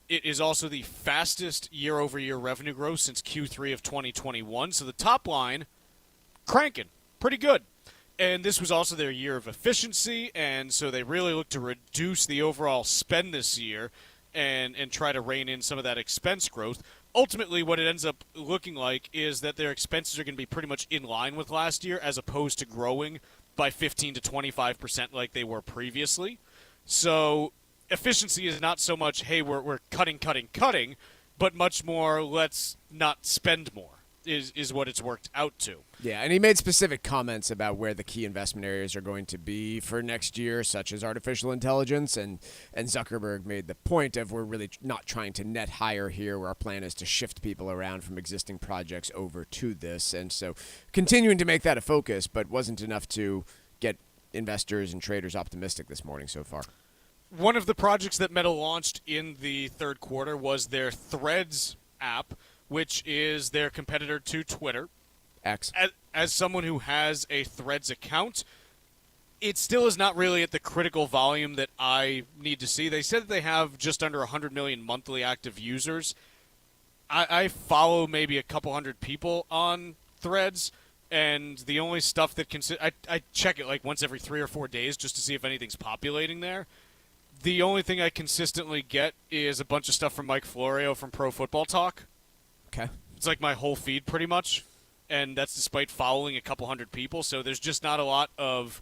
It is also the fastest year-over-year revenue growth since Q3 of 2021. So the top line, cranking. Pretty good. And this was also their year of efficiency, and so they really look to reduce the overall spend this year and try to rein in some of that expense growth. Ultimately, what it ends up looking like is that their expenses are going to be pretty much in line with last year as opposed to growing by 15 to 25% like they were previously. So efficiency is not so much, hey, we're cutting, but much more, let's not spend more. Is what it's worked out to. Yeah, and he made specific comments about where the key investment areas are going to be for next year, such as artificial intelligence, and Zuckerberg made the point of we're really not trying to net hire here, where our plan is to shift people around from existing projects over to this, and so continuing to make that a focus, but wasn't enough to get investors and traders optimistic this morning so far. One of the projects that Meta launched in the third quarter was their Threads app, which is their competitor to Twitter. X. As someone who has a Threads account, it still is not really at the critical volume that I need to see. They said that they have just under 100 million monthly active users. I follow maybe a couple hundred people on Threads, and the only stuff that I check it like once every 3 or 4 days just to see if anything's populating there. The only thing I consistently get is a bunch of stuff from Mike Florio from Pro Football Talk. Okay. It's like my whole feed pretty much, and that's despite following a couple hundred people, so there's just not a lot of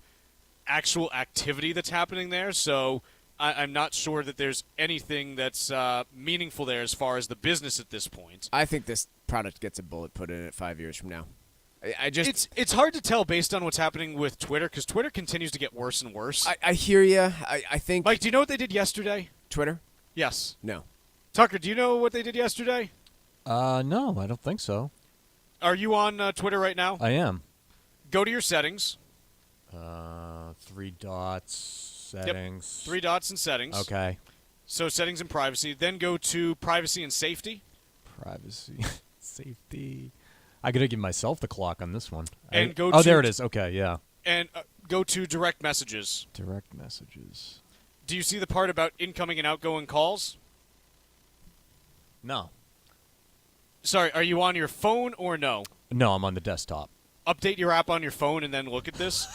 actual activity that's happening there, so I'm not sure that there's anything that's meaningful there as far as the business at this point. I think this product gets a bullet put in it 5 years from now. I just it's hard to tell based on what's happening with Twitter because Twitter continues to get worse and worse. I hear you. I think Mike, do you know what they did yesterday? Twitter. Yes. No. Tucker, do you know what they did yesterday? No, I don't think so. Are you on Twitter right now? I am. Go to your settings. 3 dots, settings. Yep. 3 dots and settings. Okay. So settings and privacy. Then go to privacy and safety. Privacy, safety. I got to give myself the clock on this one. And go Oh, to there it is. Okay, yeah. And go to direct messages. Direct messages. Do you see the part about incoming and outgoing calls? No. Sorry, are you on your phone or no? No, I'm on the desktop. Update your app on your phone and then look at this.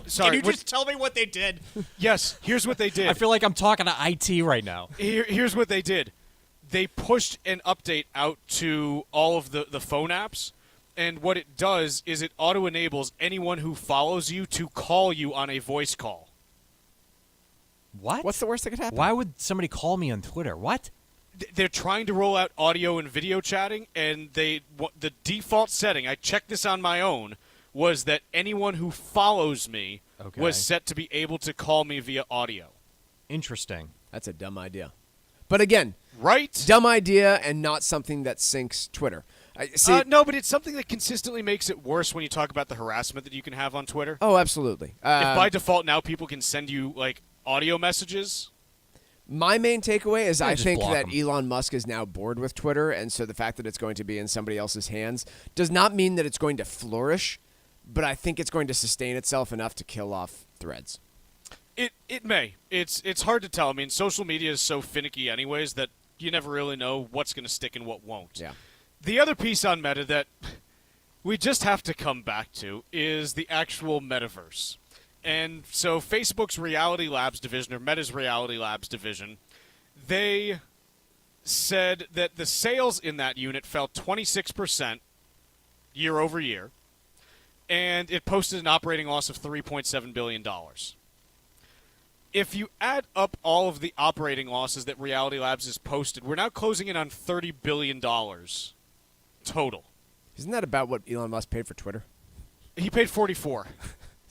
Sorry, Can you just tell me what they did? Yes, here's what they did. I feel like I'm talking to IT right now. Here's what they did. They pushed an update out to all of the phone apps, and what it does is it auto-enables anyone who follows you to call you on a voice call. What? What's the worst that could happen? Why would somebody call me on Twitter? What? They're trying to roll out audio and video chatting, and the default setting, I checked this on my own, was that anyone who follows me was set to be able to call me via audio. Interesting. That's a dumb idea. But again, right? Dumb idea and not something that sinks Twitter. No, but it's something that consistently makes it worse when you talk about the harassment that you can have on Twitter. Oh, absolutely. If by default now people can send you like audio messages. My main takeaway is I just think block that them. Elon Musk is now bored with Twitter, and so the fact that it's going to be in somebody else's hands does not mean that it's going to flourish, but I think it's going to sustain itself enough to kill off Threads. It may. It's hard to tell. I mean, social media is so finicky anyways that you never really know what's going to stick and what won't. Yeah. The other piece on Meta that we just have to come back to is the actual metaverse. And so Facebook's Reality Labs division, or Meta's Reality Labs division, they said that the sales in that unit fell 26% year over year, and it posted an operating loss of $3.7 billion. If you add up all of the operating losses that Reality Labs has posted, we're now closing in on $30 billion total. Isn't that about what Elon Musk paid for Twitter? He paid 44.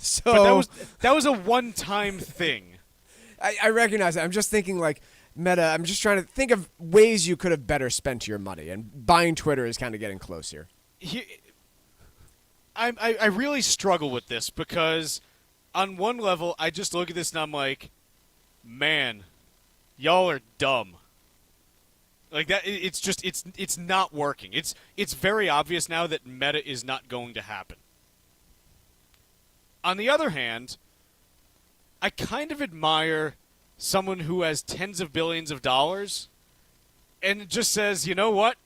So But that was a one-time thing. I recognize that. I'm just thinking like Meta. I'm just trying to think of ways you could have better spent your money, and buying Twitter is kind of getting close here. I really struggle with this because on one level, I just look at this and I'm like, man, y'all are dumb. Like that, it's just it's not working. It's very obvious now that Meta is not going to happen. On the other hand, I kind of admire someone who has tens of billions of dollars and just says, you know what?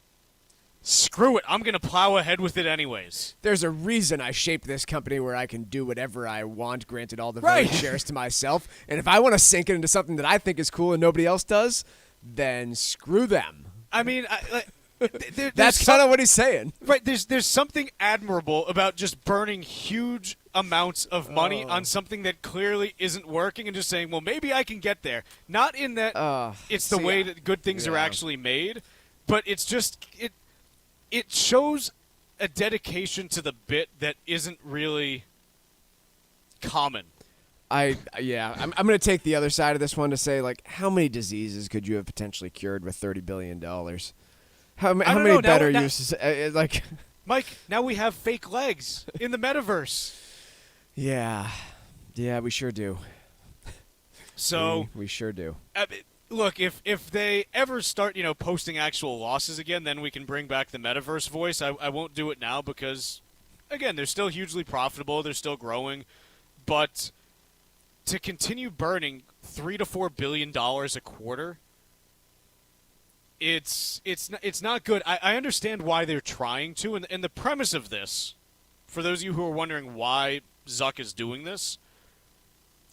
Screw it. I'm going to plow ahead with it anyways. There's a reason I shaped this company where I can do whatever I want, granted all the voting shares to myself. And if I want to sink it into something that I think is cool and nobody else does, then screw them. I mean, that's kind of what he's saying. Right. There's something admirable about just burning huge amounts of money on something that clearly isn't working and just saying, well, maybe I can get there. Not in that it's the way that good things are actually made, but it's just it shows a dedication to the bit that isn't really common. I'm going to take the other side of this one to say, like, how many diseases could you have potentially cured with $30 billion? How many better uses? Like, Mike, now we have fake legs in the metaverse. Yeah, we sure do. So we sure do. Look, if they ever start, posting actual losses again, then we can bring back the metaverse voice. I won't do it now because, again, they're still hugely profitable. They're still growing. But to continue burning $3 to $4 billion a quarter, it's not good. I understand why they're trying to, and the premise of this, for those of you who are wondering why Zuck is doing this,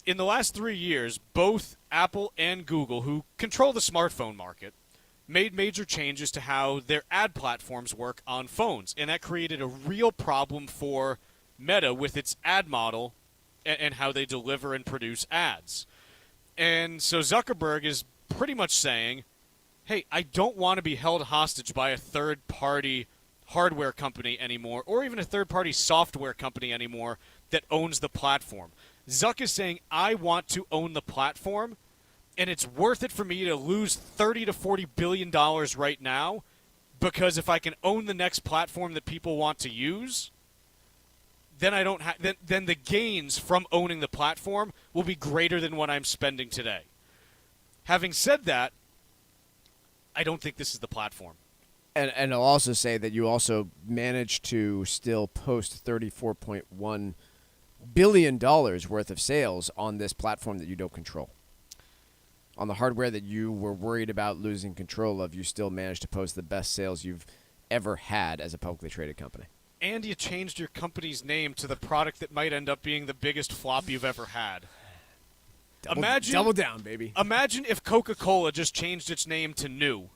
in the last 3 years, both Apple and Google, who control the smartphone market, made major changes to how their ad platforms work on phones, and that created a real problem for Meta with its ad model and how they deliver and produce ads. And so Zuckerberg is pretty much saying, hey, I don't want to be held hostage by a third-party hardware company anymore, or even a third-party software company anymore that owns the platform. Zuck is saying, I want to own the platform, and it's worth it for me to lose $30 to $40 billion right now, because if I can own the next platform that people want to use, then I don't then the gains from owning the platform will be greater than what I'm spending today. Having said that, I don't think this is the platform. And I'll also say that you also managed to still post $34.1 billion worth of sales on this platform that you don't control. On the hardware that you were worried about losing control of, you still managed to post the best sales you've ever had as a publicly traded company. And you changed your company's name to the product that might end up being the biggest flop you've ever had. Double down, baby. Imagine if Coca-Cola just changed its name to New.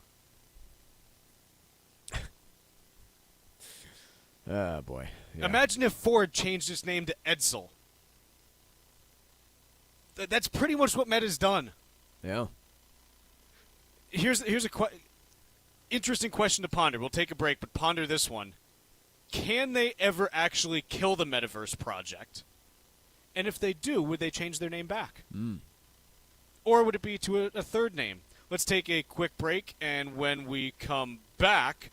Oh, boy. Yeah. Imagine if Ford changed its name to Edsel. That's pretty much what Meta's done. Yeah. Here's a interesting question to ponder. We'll take a break, but ponder this one. Can they ever actually kill the Metaverse project? And if they do, would they change their name back? Or would it be to a third name? Let's take a quick break, and when we come back,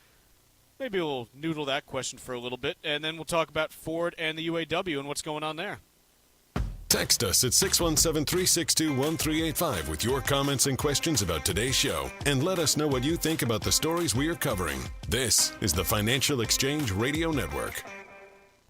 maybe we'll noodle that question for a little bit, and then we'll talk about Ford and the UAW and what's going on there. Text us at 617-362-1385 with your comments and questions about today's show, and let us know what you think about the stories we are covering. This is the Financial Exchange Radio Network.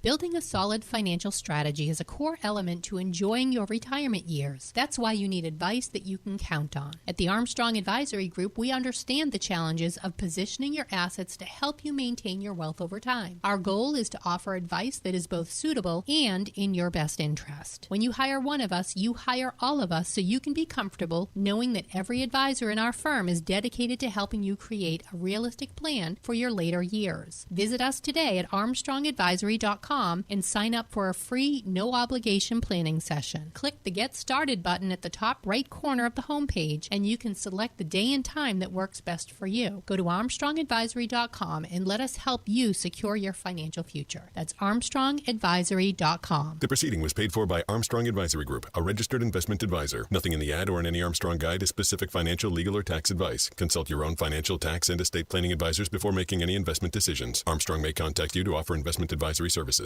Building a solid financial strategy is a core element to enjoying your retirement years. That's why you need advice that you can count on. At the Armstrong Advisory Group, we understand the challenges of positioning your assets to help you maintain your wealth over time. Our goal is to offer advice that is both suitable and in your best interest. When you hire one of us, you hire all of us so you can be comfortable knowing that every advisor in our firm is dedicated to helping you create a realistic plan for your later years. Visit us today at armstrongadvisory.com and sign up for a free, no-obligation planning session. Click the Get Started button at the top right corner of the homepage, and you can select the day and time that works best for you. Go to armstrongadvisory.com and let us help you secure your financial future. That's armstrongadvisory.com. The proceeding was paid for by Armstrong Advisory Group, a registered investment advisor. Nothing in the ad or in any Armstrong guide is specific financial, legal, or tax advice. Consult your own financial, tax, and estate planning advisors before making any investment decisions. Armstrong may contact you to offer investment advisory services.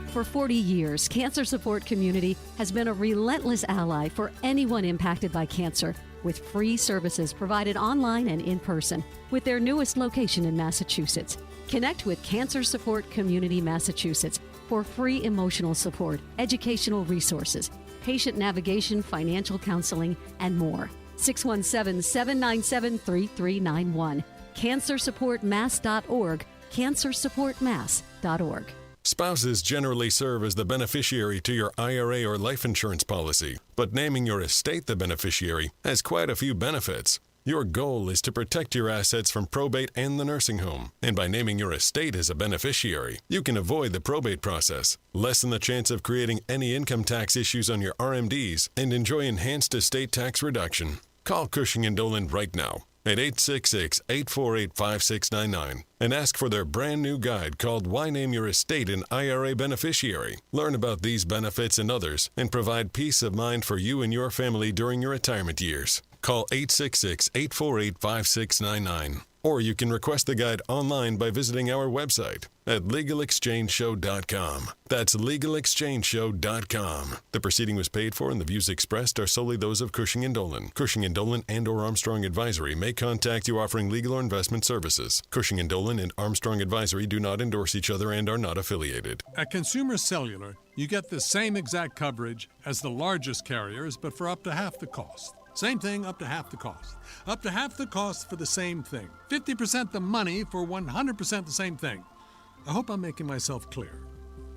For 40 years, Cancer Support Community has been a relentless ally for anyone impacted by cancer, with free services provided online and in person, with their newest location in Massachusetts. Connect with Cancer Support Community Massachusetts for free emotional support, educational resources, patient navigation, financial counseling, and more. 617-797-3391. CancerSupportMass.org. CancerSupportMass.org. Spouses generally serve as the beneficiary to your IRA or life insurance policy, but naming your estate the beneficiary has quite a few benefits. Your goal is to protect your assets from probate and the nursing home, and by naming your estate as a beneficiary, you can avoid the probate process, lessen the chance of creating any income tax issues on your RMDs, and enjoy enhanced estate tax reduction. Call Cushing & Dolan right now at 866-848-5699 and ask for their brand new guide called Why Name Your Estate an IRA Beneficiary. Learn about these benefits and others and provide peace of mind for you and your family during your retirement years. Call 866-848-5699. Or you can request the guide online by visiting our website at LegalExchangeShow.com. That's LegalExchangeShow.com. The proceeding was paid for and the views expressed are solely those of Cushing & Dolan. Cushing & Dolan and or Armstrong Advisory may contact you offering legal or investment services. Cushing & Dolan and Armstrong Advisory do not endorse each other and are not affiliated. At Consumer Cellular, you get the same exact coverage as the largest carriers, but for up to half the cost. Same thing, up to half the cost. Up to half the cost for the same thing. 50% the money for 100% the same thing. I hope I'm making myself clear.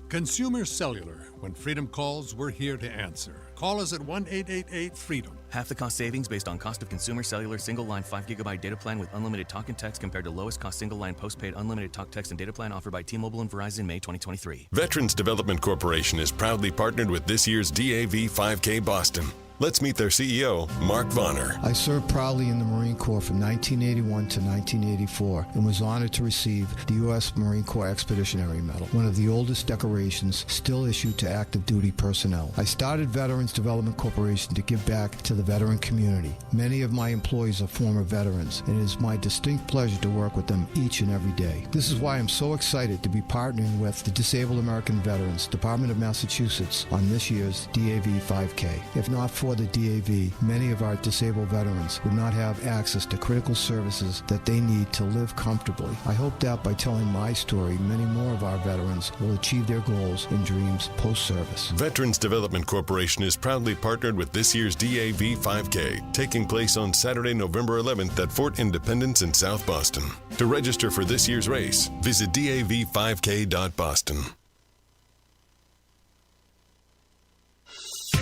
Consumer Cellular. When freedom calls, we're here to answer. Call us at 1-888-FREEDOM. Half the cost savings based on cost of Consumer Cellular single-line 5GB data plan with unlimited talk and text compared to lowest cost single-line postpaid unlimited talk, text, and data plan offered by T-Mobile and Verizon May 2023. Veterans Development Corporation is proudly partnered with this year's DAV 5K Boston. Let's meet their CEO, Mark Vonner. I served proudly in the Marine Corps from 1981 to 1984 and was honored to receive the U.S. Marine Corps Expeditionary Medal, one of the oldest decorations still issued to active duty personnel. I started Veterans Development Corporation to give back to the veteran community. Many of my employees are former veterans, and it is my distinct pleasure to work with them each and every day. This is why I'm so excited to be partnering with the Disabled American Veterans Department of Massachusetts on this year's DAV 5K. If not for the DAV, many of our disabled veterans would not have access to critical services that they need to live comfortably. I hope that by telling my story, many more of our veterans will achieve their goals and dreams post-service. Veterans Development Corporation is proudly partnered with this year's DAV 5K, taking place on Saturday, November 11th at Fort Independence in South Boston. To register for this year's race, visit dav5k.boston.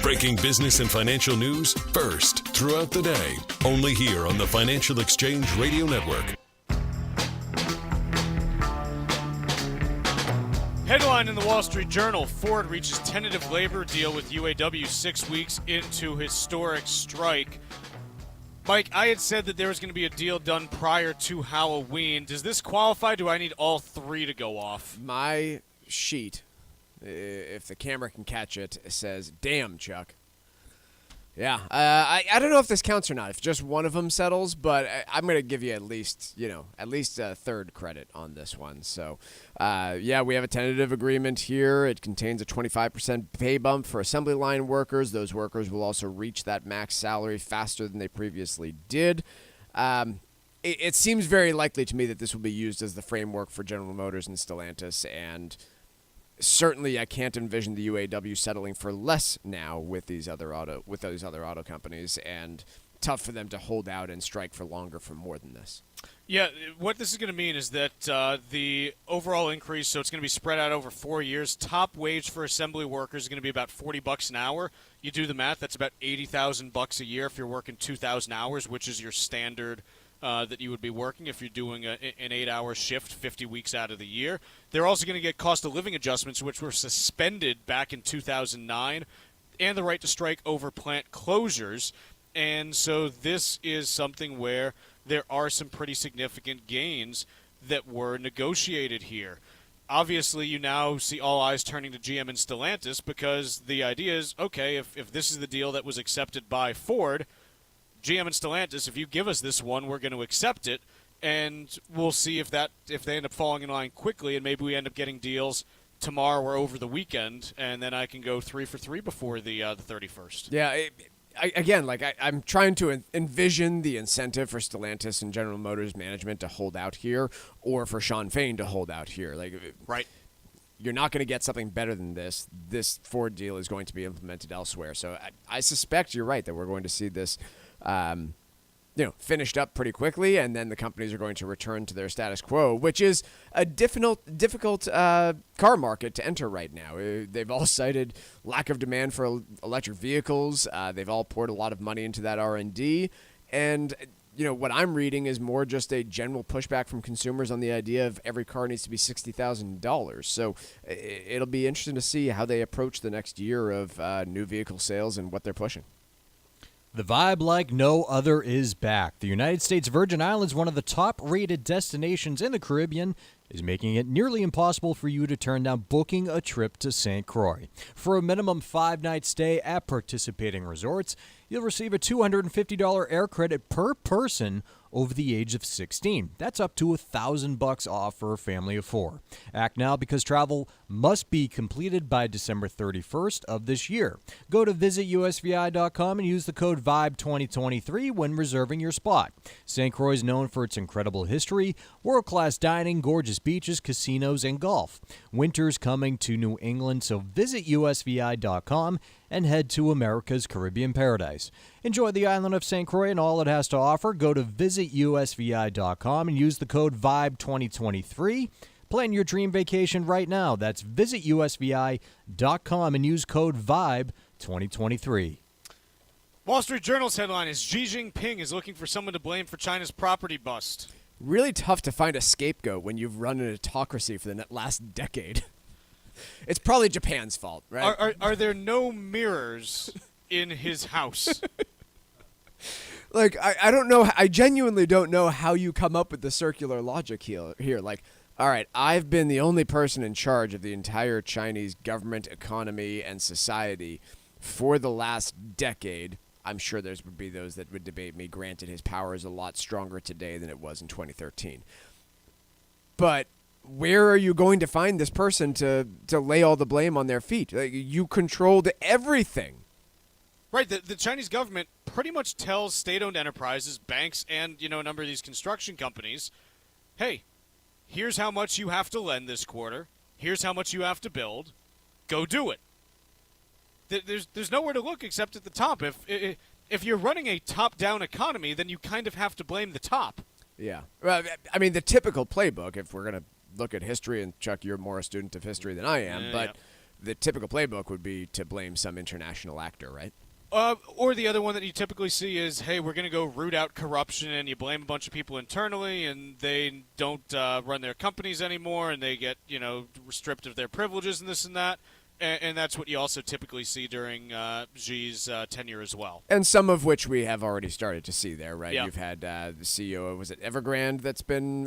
Breaking business and financial news first throughout the day. Only here on the Financial Exchange Radio Network. Headline in the Wall Street Journal, Ford reaches tentative labor deal with UAW 6 weeks into historic strike. Mike, I had said that there was going to be a deal done prior to Halloween. Does this qualify? Do I need all three to go off? My sheet, if the camera can catch it, says, "Damn, Chuck." Yeah, I don't know if this counts or not. If just one of them settles, but I'm going to give you at least a third credit on this one. So, yeah, we have a tentative agreement here. It contains a 25% pay bump for assembly line workers. Those workers will also reach that max salary faster than they previously did. It seems very likely to me that this will be used as the framework for General Motors and Stellantis, and certainly I can't envision the UAW settling for less now with those other auto companies, and tough for them to hold out and strike for longer for more than this. Yeah, what this is going to mean is that the overall increase, so it's going to be spread out over 4 years. Top wage for assembly workers is going to be about $40 an hour. You do the math, that's about $80,000 a year if you're working 2,000 hours, which is your standard that you would be working if you're doing an 8-hour shift 50 weeks out of the year. They're also going to get cost of living adjustments, which were suspended back in 2009, and the right to strike over plant closures. And so this is something where there are some pretty significant gains that were negotiated here. Obviously, you now see all eyes turning to GM and Stellantis, because the idea is, okay, if this is the deal that was accepted by Ford, GM and Stellantis, if you give us this one, we're going to accept it, and we'll see if they end up falling in line quickly, and maybe we end up getting deals tomorrow or over the weekend, and then I can go 3 for 3 before the 31st. Yeah, I'm trying to envision the incentive for Stellantis and General Motors management to hold out here, or for Sean Fain to hold out here. Right. You're not going to get something better than this. This Ford deal is going to be implemented elsewhere. So I suspect you're right that we're going to see this finished up pretty quickly, and then the companies are going to return to their status quo, which is a difficult car market to enter right now. They've all cited lack of demand for electric vehicles. They've all poured a lot of money into that R&D, and what I'm reading is more just a general pushback from consumers on the idea of every car needs to be $60,000. So it'll be interesting to see how they approach the next year of new vehicle sales and what they're pushing. The vibe like no other is back. The United States Virgin Islands, one of the top-rated destinations in the Caribbean, is making it nearly impossible for you to turn down booking a trip to St. Croix. For a minimum 5-night stay at participating resorts, you'll receive a $250 air credit per person over the age of 16. That's up to $1,000 off for a family of 4. Act now, because travel must be completed by December 31st of this year. Go to visitusvi.com and use the code VIBE2023 when reserving your spot. St. Croix is known for its incredible history, world-class dining, gorgeous beaches, casinos, and golf. Winter's coming to New England, so visit usvi.com and head to America's Caribbean paradise. Enjoy the island of St. Croix and all it has to offer. Go to visitusvi.com and use the code VIBE2023. Plan your dream vacation right now. That's visitusvi.com and use code VIBE2023. Wall Street Journal's headline is Xi Jinping is looking for someone to blame for China's property bust. Really tough to find a scapegoat when you've run an autocracy for the last decade. It's probably Japan's fault, right? Are there no mirrors in his house. Like, I don't know. I genuinely don't know how you come up with the circular logic here. Like, all right, I've been the only person in charge of the entire Chinese government, economy, and society for the last decade. I'm sure there would be those that would debate me. Granted, his power is a lot stronger today than it was in 2013. But where are you going to find this person to lay all the blame on their feet? Like, you controlled everything. Right. The Chinese government pretty much tells state-owned enterprises, banks, and a number of these construction companies, hey, here's how much you have to lend this quarter. Here's how much you have to build. Go do it. There's nowhere to look except at the top. If you're running a top-down economy, then you kind of have to blame the top. Yeah. Well, I mean, the typical playbook, if we're going to look at history, and Chuck, you're more a student of history than I am, but the typical playbook would be to blame some international actor, right? Or the other one that you typically see is, hey, we're going to go root out corruption, and you blame a bunch of people internally, and they don't run their companies anymore, and they get, stripped of their privileges and this and that. And that's what you also typically see during Xi's tenure as well. And some of which we have already started to see there, right? Yeah. You've had the CEO, was it Evergrande, that's been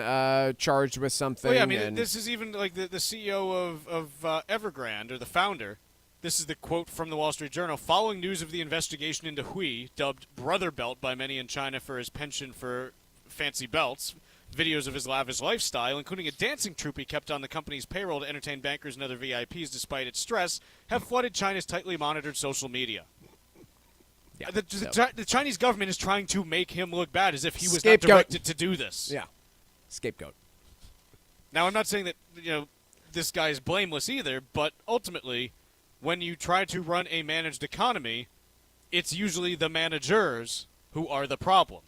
charged with something? Well, yeah, I mean, this is even like the CEO of Evergrande, or the founder. This is the quote from the Wall Street Journal. Following news of the investigation into Hui, dubbed Brother Belt by many in China for his penchant for fancy belts, videos of his lavish lifestyle, including a dancing troupe he kept on the company's payroll to entertain bankers and other VIPs despite its stress, have flooded China's tightly monitored social media. Yeah. The Chinese government is trying to make him look bad, as if he was not directed to do this. Yeah. Scapegoat. Now, I'm not saying that this guy is blameless either, but ultimately, when you try to run a managed economy, it's usually the managers who are the problem.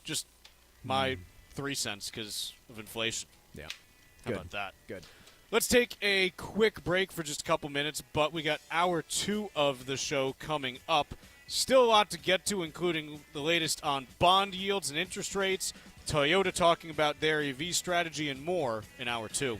Just my 3 cents because of inflation. Yeah. How about that? Good. Let's take a quick break for just a couple minutes, but we got hour 2 of the show coming up. Still a lot to get to, including the latest on bond yields and interest rates, Toyota talking about their EV strategy, and more in hour 2.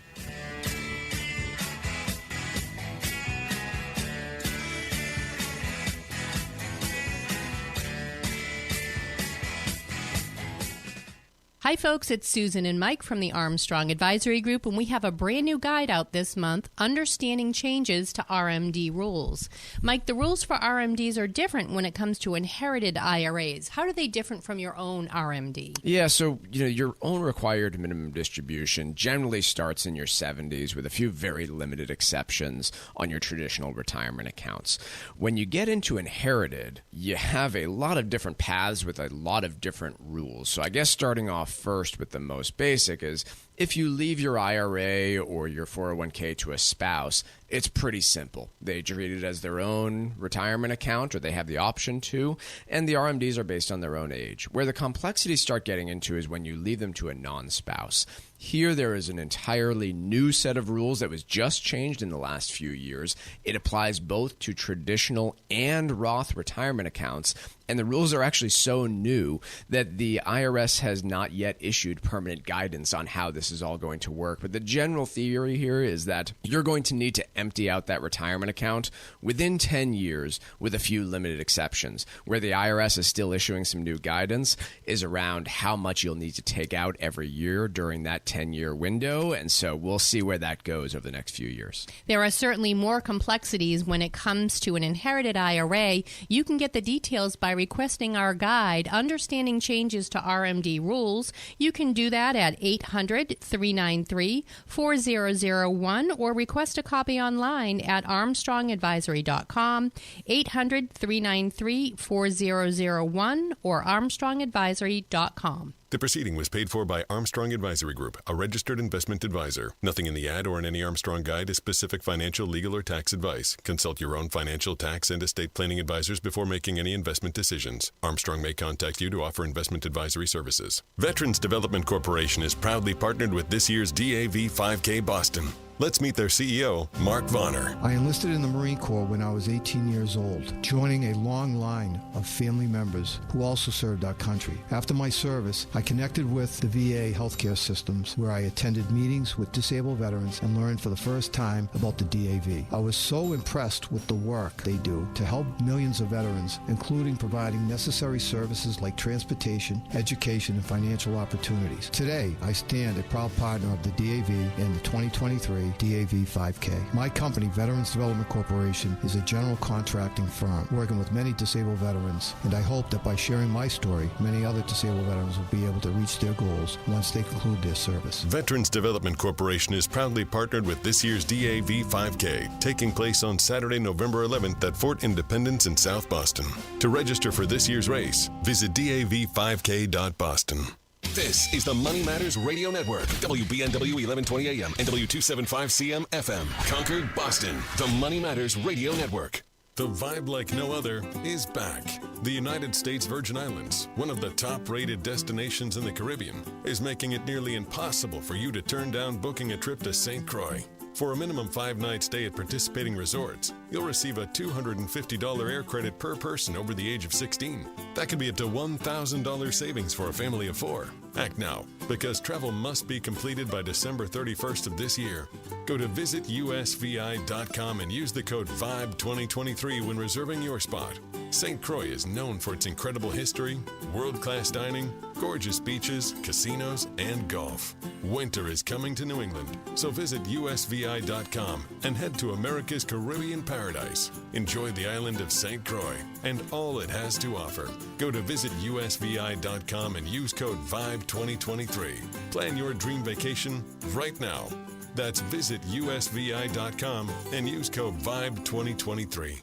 Hi, folks. It's Susan and Mike from the Armstrong Advisory Group, and we have a brand new guide out this month, Understanding Changes to RMD Rules. Mike, the rules for RMDs are different when it comes to inherited IRAs. How are they different from your own RMD? Yeah, so your own required minimum distribution generally starts in your 70s with a few very limited exceptions on your traditional retirement accounts. When you get into inherited, you have a lot of different paths with a lot of different rules. So I guess starting off first with the most basic is if you leave your IRA or your 401k to a spouse, it's pretty simple. They treat it as their own retirement account, or they have the option to, and the RMDs are based on their own age. Where the complexities start getting into is when you leave them to a non-spouse. Here, there is an entirely new set of rules that was just changed in the last few years. It applies both to traditional and Roth retirement accounts, and the rules are actually so new that the IRS has not yet issued permanent guidance on how this is all going to work. But the general theory here is that you're going to need to empty out that retirement account within 10 years with a few limited exceptions. Where the IRS is still issuing some new guidance is around how much you'll need to take out every year during that 10-year window, and so we'll see where that goes over the next few years. There are certainly more complexities when it comes to an inherited IRA. You can get the details by requesting our guide, Understanding Changes to RMD Rules. You can do that at 800-393-4001 or request a copy online at armstrongadvisory.com, 800-393-4001 or armstrongadvisory.com. The proceeding was paid for by Armstrong Advisory Group, a registered investment advisor. Nothing in the ad or in any Armstrong guide is specific financial, legal, or tax advice. Consult your own financial, tax, and estate planning advisors before making any investment decisions. Armstrong may contact you to offer investment advisory services. Veterans Development Corporation is proudly partnered with this year's DAV 5K Boston. Let's meet their CEO, Mark Vonner. I enlisted in the Marine Corps when I was 18 years old, joining a long line of family members who also served our country. After my service, I connected with the VA healthcare systems where I attended meetings with disabled veterans and learned for the first time about the DAV. I was so impressed with the work they do to help millions of veterans, including providing necessary services like transportation, education, and financial opportunities. Today, I stand a proud partner of the DAV in the 2023 DAV 5K. My company, Veterans Development Corporation, is a general contracting firm working with many disabled veterans, and I hope that by sharing my story, many other disabled veterans will be able to reach their goals once they conclude their service. Veterans Development Corporation is proudly partnered with this year's DAV 5K, taking place on Saturday, November 11th at Fort Independence in South Boston. To register for this year's race, visit dav5k.boston. This is the Money Matters Radio Network, WBNW 1120 AM and W275CM FM, Concord, Boston. The Money Matters Radio Network. The vibe like no other is back. The United States Virgin Islands, one of the top-rated destinations in the Caribbean, is making it nearly impossible for you to turn down booking a trip to St. Croix. For a minimum 5-night stay at participating resorts, you'll receive a $250 air credit per person over the age of 16. That could be up to $1,000 savings for a family of 4. Act now, because travel must be completed by December 31st of this year. Go to visitusvi.com and use the code VIBE2023 when reserving your spot. St. Croix is known for its incredible history, world-class dining, gorgeous beaches, casinos, and golf. Winter is coming to New England, so visit usvi.com and head to America's Caribbean paradise. Enjoy the island of St. Croix and all it has to offer. Go to visitusvi.com and use code VIBE2023. Plan your dream vacation right now. That's visitusvi.com and use code VIBE2023.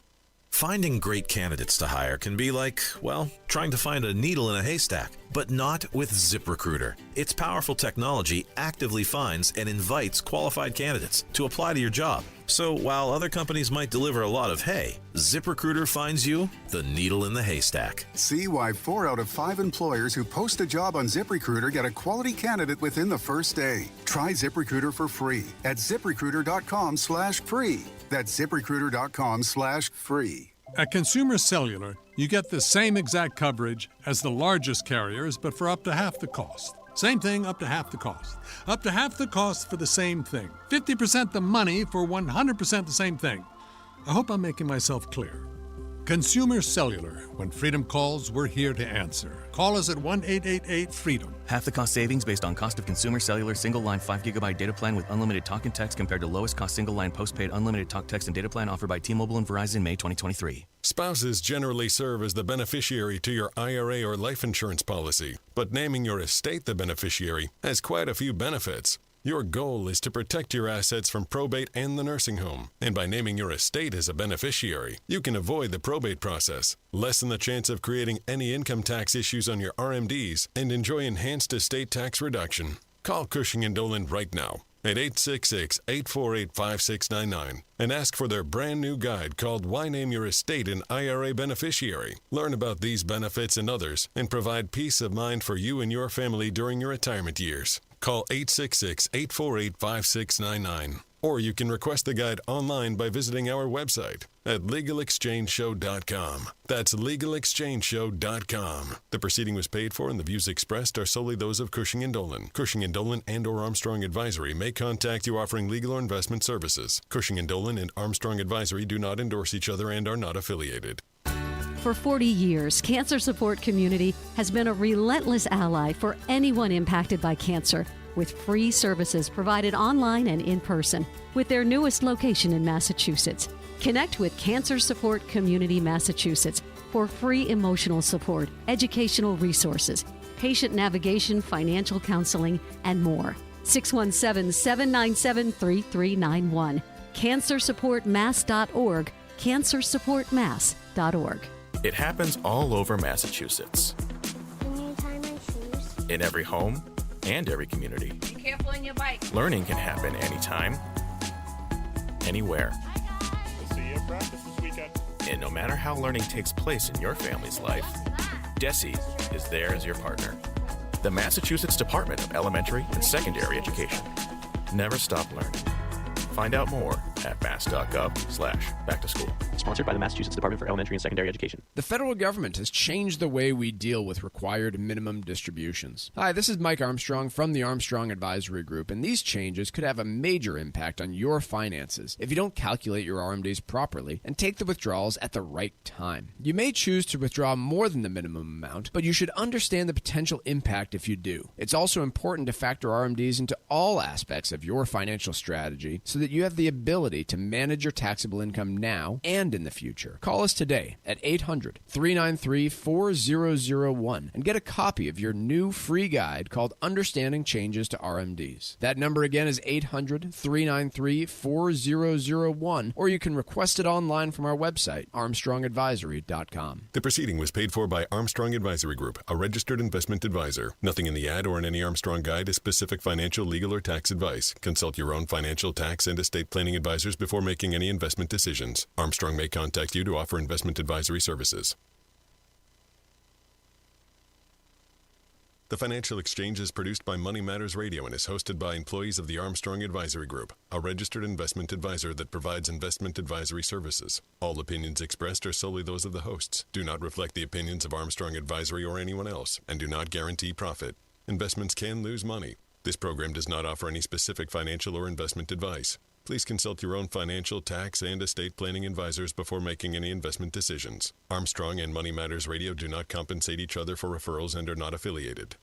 Finding great candidates to hire can be like, well, trying to find a needle in a haystack, but not with ZipRecruiter. Its powerful technology actively finds and invites qualified candidates to apply to your job. So while other companies might deliver a lot of hay, ZipRecruiter finds you the needle in the haystack. See why 4 out of 5 employers who post a job on ZipRecruiter get a quality candidate within the first day. Try ZipRecruiter for free at ZipRecruiter.com/free. That's ZipRecruiter.com/free. At Consumer Cellular, you get the same exact coverage as the largest carriers, but for up to half the cost. Same thing, up to half the cost. Up to half the cost for the same thing. 50% the money for 100% the same thing. I hope I'm making myself clear. Consumer Cellular. When freedom calls, we're here to answer. Call us at 1-888-FREEDOM. Half the cost savings based on cost of Consumer Cellular single-line 5GB data plan with unlimited talk and text compared to lowest cost single-line postpaid unlimited talk, text, and data plan offered by T-Mobile and Verizon May 2023. Spouses generally serve as the beneficiary to your IRA or life insurance policy, but naming your estate the beneficiary has quite a few benefits. Your goal is to protect your assets from probate and the nursing home, and by naming your estate as a beneficiary, you can avoid the probate process, lessen the chance of creating any income tax issues on your RMDs, and enjoy enhanced estate tax reduction. Call Cushing & Dolan right now at 866-848-5699 and ask for their brand new guide called Why Name Your Estate an IRA Beneficiary. Learn about these benefits and others and provide peace of mind for you and your family during your retirement years. Call 866-848-5699. Or you can request the guide online by visiting our website at LegalExchangeShow.com. That's LegalExchangeShow.com. The proceeding was paid for and the views expressed are solely those of Cushing & Dolan. Cushing & Dolan and or Armstrong Advisory may contact you offering legal or investment services. Cushing & Dolan and Armstrong Advisory do not endorse each other and are not affiliated. For 40 years, Cancer Support Community has been a relentless ally for anyone impacted by cancer, with free services provided online and in person, with their newest location in Massachusetts. Connect with Cancer Support Community Massachusetts for free emotional support, educational resources, patient navigation, financial counseling, and more. 617-797-3391. CancerSupportMass.org. CancerSupportMass.org. It happens all over Massachusetts. Can you tie my shoes? In every home and every community. Be careful on your bike. Learning can happen anytime, anywhere. We'll see you at practice this weekend. And no matter how learning takes place in your family's life, DESE is there as your partner. The Massachusetts Department of Elementary and Secondary Education. Never stop learning. Find out more at mass.gov/back-to-school. Sponsored by the Massachusetts Department for Elementary and Secondary Education. The federal government has changed the way we deal with required minimum distributions. Hi, this is Mike Armstrong from the Armstrong Advisory Group, and these changes could have a major impact on your finances if you don't calculate your RMDs properly and take the withdrawals at the right time. You may choose to withdraw more than the minimum amount, but you should understand the potential impact if you do. It's also important to factor RMDs into all aspects of your financial strategy so that you have the ability to manage your taxable income now and in the future. Call us today at 800-393-4001 and get a copy of your new free guide called Understanding Changes to RMDs. That number again is 800-393-4001, or you can request it online from our website, armstrongadvisory.com. The proceeding was paid for by Armstrong Advisory Group, a registered investment advisor. Nothing in the ad or in any Armstrong guide is specific financial, legal, or tax advice. Consult your own financial, tax, and estate planning advisors before making any investment decisions. Armstrong may contact you to offer investment advisory services. The Financial Exchange is produced by Money Matters Radio and is hosted by employees of the Armstrong Advisory Group, a registered investment advisor that provides investment advisory services. All opinions expressed are solely those of the hosts, do not reflect the opinions of Armstrong Advisory or anyone else, and do not guarantee profit. Investments can lose money. This program does not offer any specific financial or investment advice. Please consult your own financial, tax, and estate planning advisors before making any investment decisions. Armstrong and Money Matters Radio do not compensate each other for referrals and are not affiliated.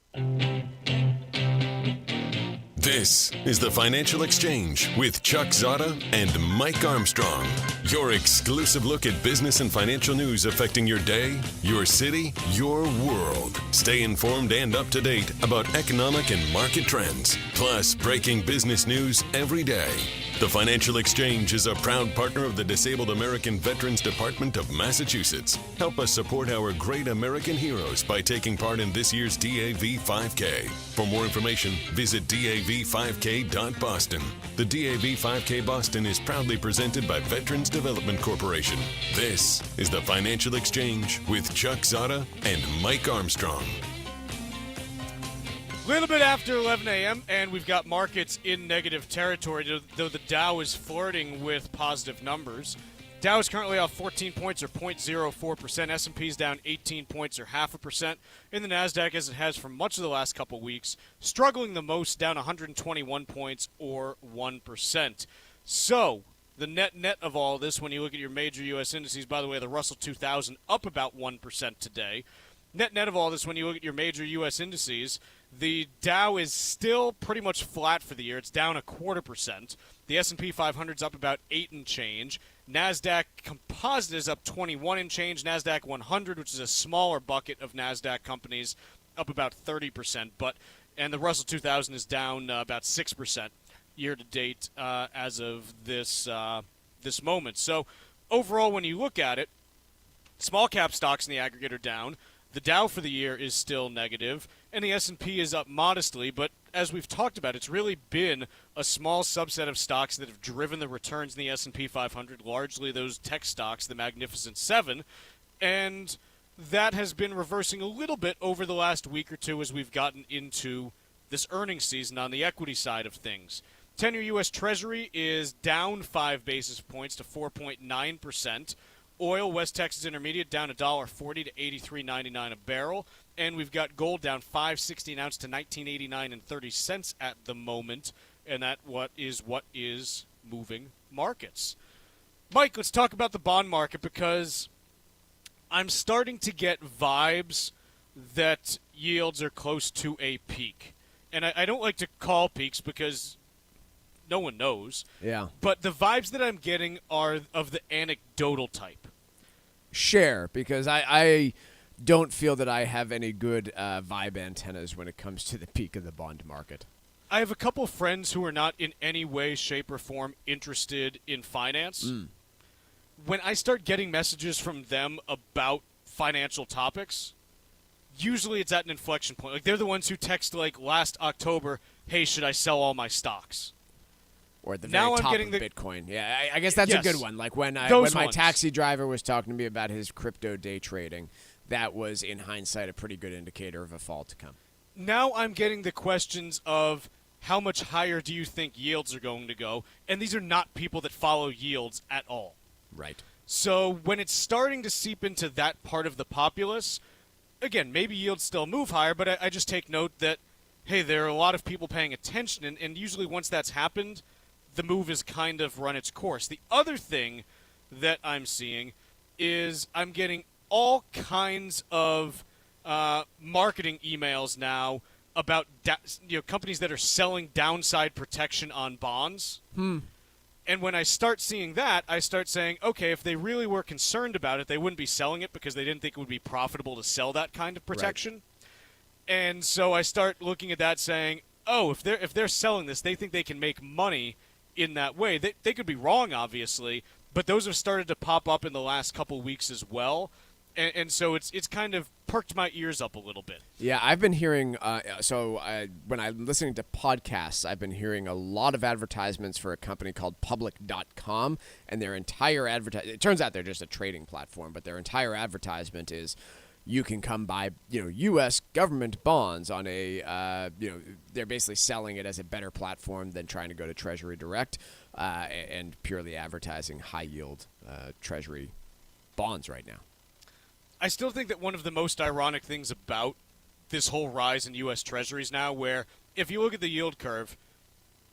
This is the Financial Exchange with Chuck Zodda and Mike Armstrong. Your exclusive look at business and financial news affecting your day, your city, your world. Stay informed and up to date about economic and market trends, plus breaking business news every day. The Financial Exchange is a proud partner of the Disabled American Veterans Department of Massachusetts. Help us support our great American heroes by taking part in this year's DAV 5K. For more information, visit dav5k.boston. The DAV 5K Boston is proudly presented by Veterans Development Corporation. This is the Financial Exchange with Chuck Zodda and Mike Armstrong. A little bit after 11 a.m., and we've got markets in negative territory, though the Dow is flirting with positive numbers. Dow is currently off 14 points, or 0.04%. S&P is down 18 points, or 0.5%. And the NASDAQ, as it has for much of the last couple weeks, struggling the most, down 121 points, or 1%. So the net of all this, when you look at your major U.S. indices, by the way, the Russell 2000 up about 1% today. Net of all this, when you look at your major U.S. indices, the Dow is still pretty much flat for the year. It's down 0.25%. The S&P 500 is up about 8 and change. NASDAQ Composite is up 21 and change. NASDAQ 100, which is a smaller bucket of NASDAQ companies, up about 30%. And the Russell 2000 is down about 6% year to date as of this moment. So overall, when you look at it, small cap stocks in the aggregate are down. The Dow for the year is still negative, and the S&P is up modestly, but as we've talked about, it's really been a small subset of stocks that have driven the returns in the S&P 500, largely those tech stocks, the Magnificent Seven, and that has been reversing a little bit over the last week or two as we've gotten into this earnings season on the equity side of things. 10-year U.S. Treasury is down 5 basis points to 4.9%. Oil, West Texas Intermediate, down $1.40 to $83.99 a barrel. And we've got gold down $5.60 an ounce to $19.89 at the moment. And that what is moving markets. Mike, let's talk about the bond market, because I'm starting to get vibes that yields are close to a peak. And I don't like to call peaks because no one knows. Yeah. But the vibes that I'm getting are of the anecdotal type. Share, because I don't feel that I have any good vibe antennas when it comes to the peak of the bond market. I have a couple of friends who are not in any way, shape, or form interested in finance. When I start getting messages from them about financial topics, usually it's at an inflection point. Like, they're the ones who text, like, last October, hey, should I sell all my stocks? Or at the very top of Bitcoin. Yeah, I guess that's a good one. Like when my taxi driver was talking to me about his crypto day trading, that was, in hindsight, a pretty good indicator of a fall to come. Now I'm getting the questions of, how much higher do you think yields are going to go? And these are not people that follow yields at all. Right. So when it's starting to seep into that part of the populace, again, maybe yields still move higher, but I just take note that, hey, there are a lot of people paying attention, and usually once that's happened, the move has kind of run its course. The other thing that I'm seeing is I'm getting all kinds of marketing emails now about companies that are selling downside protection on bonds. And when I start seeing that, I start saying, okay, if they really were concerned about it, they wouldn't be selling it because they didn't think it would be profitable to sell that kind of protection. Right. And so I start looking at that saying, oh, if they're selling this, they think they can make money in that way. They could be wrong, obviously, but those have started to pop up in the last couple weeks as well. And so it's kind of perked my ears up a little bit. Yeah, I've been hearing, when I'm listening to podcasts, I've been hearing a lot of advertisements for a company called Public.com, and their entire it turns out they're just a trading platform, but their entire advertisement is you can come buy, U.S. government bonds on a, they're basically selling it as a better platform than trying to go to Treasury Direct and purely advertising high-yield Treasury bonds right now. I still think that one of the most ironic things about this whole rise in U.S. Treasuries now, where if you look at the yield curve,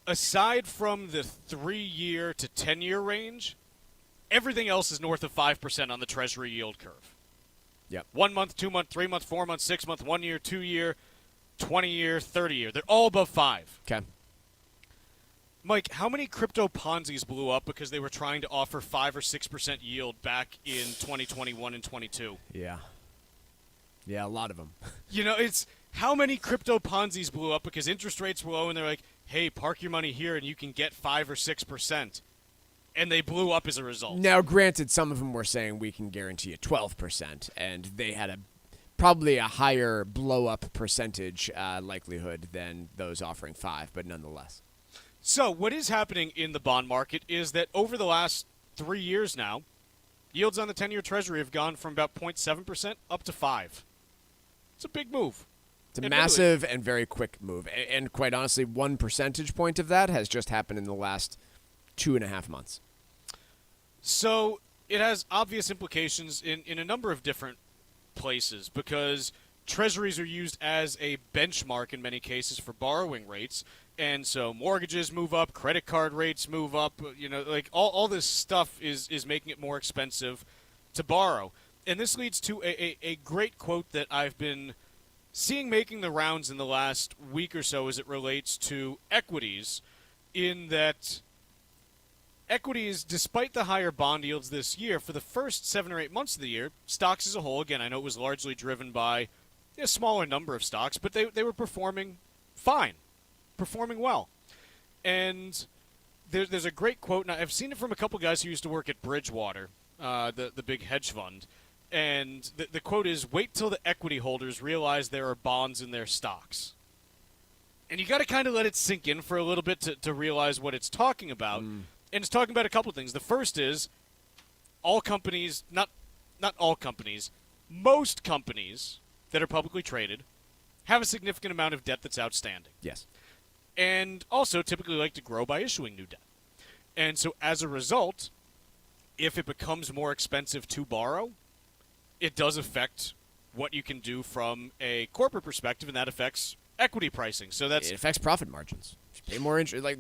aside from the 3-year to 10-year range, everything else is north of 5% on the Treasury yield curve. Yep. 1 month, 2 month, 3 month, 4 month, 6 month, 1 year, 2 year, 20 year, 30 year. They're all above 5. Okay. Mike, how many crypto Ponzi's blew up because they were trying to offer 5 or 6% yield back in 2021 and 22? Yeah. Yeah, a lot of them. It's how many crypto Ponzi's blew up because interest rates were low and they're like, hey, park your money here and you can get 5 or 6%. And they blew up as a result. Now, granted, some of them were saying we can guarantee you 12%, and they had probably a higher blow-up percentage likelihood than those offering 5, but nonetheless. So what is happening in the bond market is that over the last 3 years now, yields on the 10-year Treasury have gone from about 0.7% up to 5%. It's a big move. It's a massive and very quick move. And quite honestly, 1 percentage point of that has just happened in the last 2.5 months. So it has obvious implications in a number of different places because Treasuries are used as a benchmark in many cases for borrowing rates. And so mortgages move up, credit card rates move up, all this stuff is making it more expensive to borrow. And this leads to a great quote that I've been seeing making the rounds in the last week or so as it relates to equities, in that equities, despite the higher bond yields this year, for the first 7 or 8 months of the year, stocks as a whole, again, I know it was largely driven by a smaller number of stocks, but they were performing fine. Performing well. And there's a great quote, and I've seen it from a couple guys who used to work at Bridgewater, the big hedge fund, and the quote is, wait till the equity holders realize there are bonds in their stocks. And you got to kind of let it sink in for a little bit to realize what it's talking about. And it's talking about a couple of things. The first is all companies, not all companies, most companies that are publicly traded have a significant amount of debt that's outstanding. Yes. And also typically like to grow by issuing new debt. And so as a result, if it becomes more expensive to borrow, it does affect what you can do from a corporate perspective, and that affects equity pricing. So it affects profit margins. You pay more interest. Like,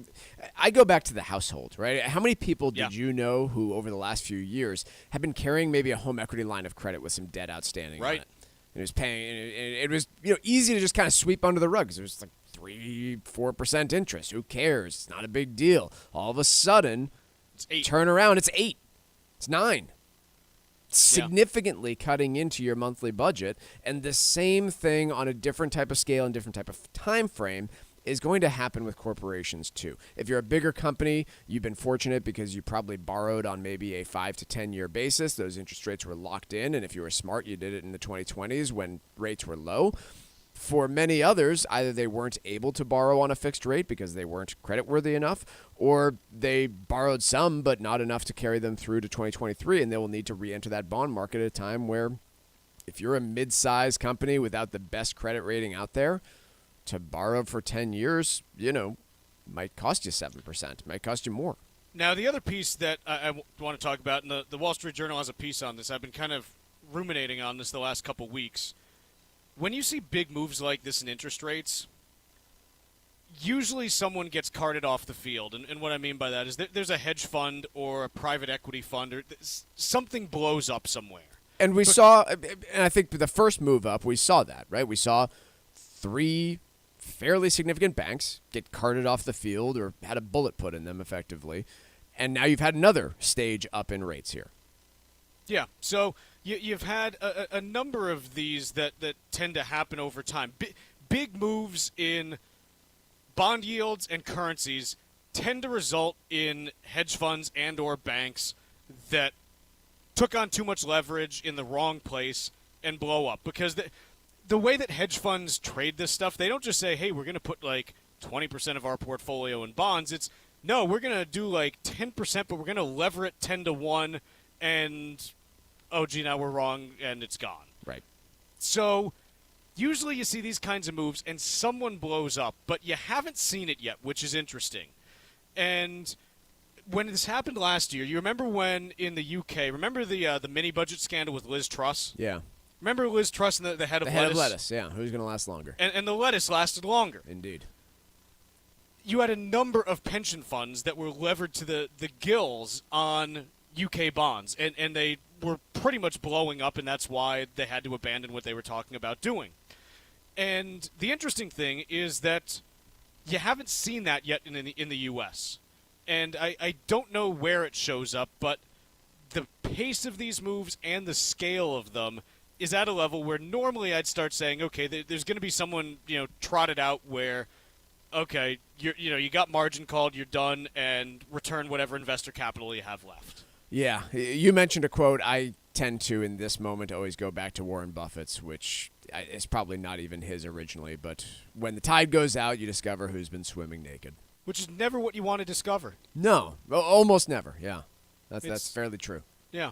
I go back to the household, right? How many people did you know who over the last few years have been carrying maybe a home equity line of credit with some debt outstanding on it? And it was paying, and it was easy to just kind of sweep under the rug because it was like 3-4% interest. Who cares? It's not a big deal. All of a sudden, it's 8. Turn around, it's 8. It's 9. Significantly cutting into your monthly budget. And the same thing on a different type of scale and different type of time frame is going to happen with corporations too. If you're a bigger company, you've been fortunate because you probably borrowed on maybe a 5 to 10 year basis. Those interest rates were locked in, and if you were smart, you did it in the 2020s when rates were low. For many others, either they weren't able to borrow on a fixed rate because they weren't creditworthy enough, or they borrowed some but not enough to carry them through to 2023, and they will need to re-enter that bond market at a time where if you're a mid-sized company without the best credit rating out there, to borrow for 10 years, might cost you 7%, might cost you more. Now, the other piece that I want to talk about, and the Wall Street Journal has a piece on this, I've been kind of ruminating on this the last couple weeks. When you see big moves like this in interest rates, usually someone gets carted off the field. And what I mean by that is that there's a hedge fund or a private equity fund or something blows up somewhere. And we saw, and I think the first move up, we saw that, right? We saw 3 fairly significant banks get carted off the field or had a bullet put in them effectively. And now you've had another stage up in rates here. Yeah, so you've had a number of these that tend to happen over time. Big moves in bond yields and currencies tend to result in hedge funds and or banks that took on too much leverage in the wrong place and blow up. Because the way that hedge funds trade this stuff, they don't just say, hey, we're going to put like 20% of our portfolio in bonds. It's, no, we're going to do like 10%, but we're going to lever it 10 to 1, and, oh, gee, now we're wrong, and it's gone. Right. So usually you see these kinds of moves, and someone blows up, but you haven't seen it yet, which is interesting. And when this happened last year, you remember when in the UK, remember the mini-budget scandal with Liz Truss? Yeah. Remember Liz Truss and the head of lettuce? The head of lettuce, yeah. Who's going to last longer? And the lettuce lasted longer. Indeed. You had a number of pension funds that were levered to the gills on UK bonds, and they were pretty much blowing up, and that's why they had to abandon what they were talking about doing. And the interesting thing is that you haven't seen that yet in the U.S., and I don't know where it shows up, but the pace of these moves and the scale of them is at a level where normally I'd start saying, okay, there's going to be someone, trotted out where, okay, you got margin called, you're done, and return whatever investor capital you have left. Yeah. You mentioned a quote. I tend to, in this moment, always go back to Warren Buffett's, which is probably not even his originally, but when the tide goes out, you discover who's been swimming naked. Which is never what you want to discover. No. Almost never, yeah. That's fairly true. Yeah.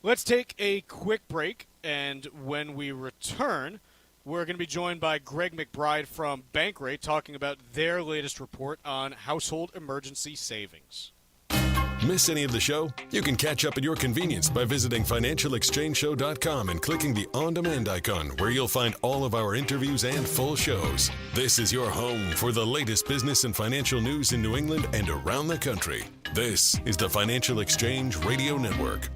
Let's take a quick break, and when we return, we're going to be joined by Greg McBride from Bankrate talking about their latest report on household emergency savings. Miss any of the show? You can catch up at your convenience by visiting financialexchangeshow.com and clicking the on-demand icon, where you'll find all of our interviews and full shows. This is your home for the latest business and financial news in New England and around the country. This is the Financial Exchange Radio Network.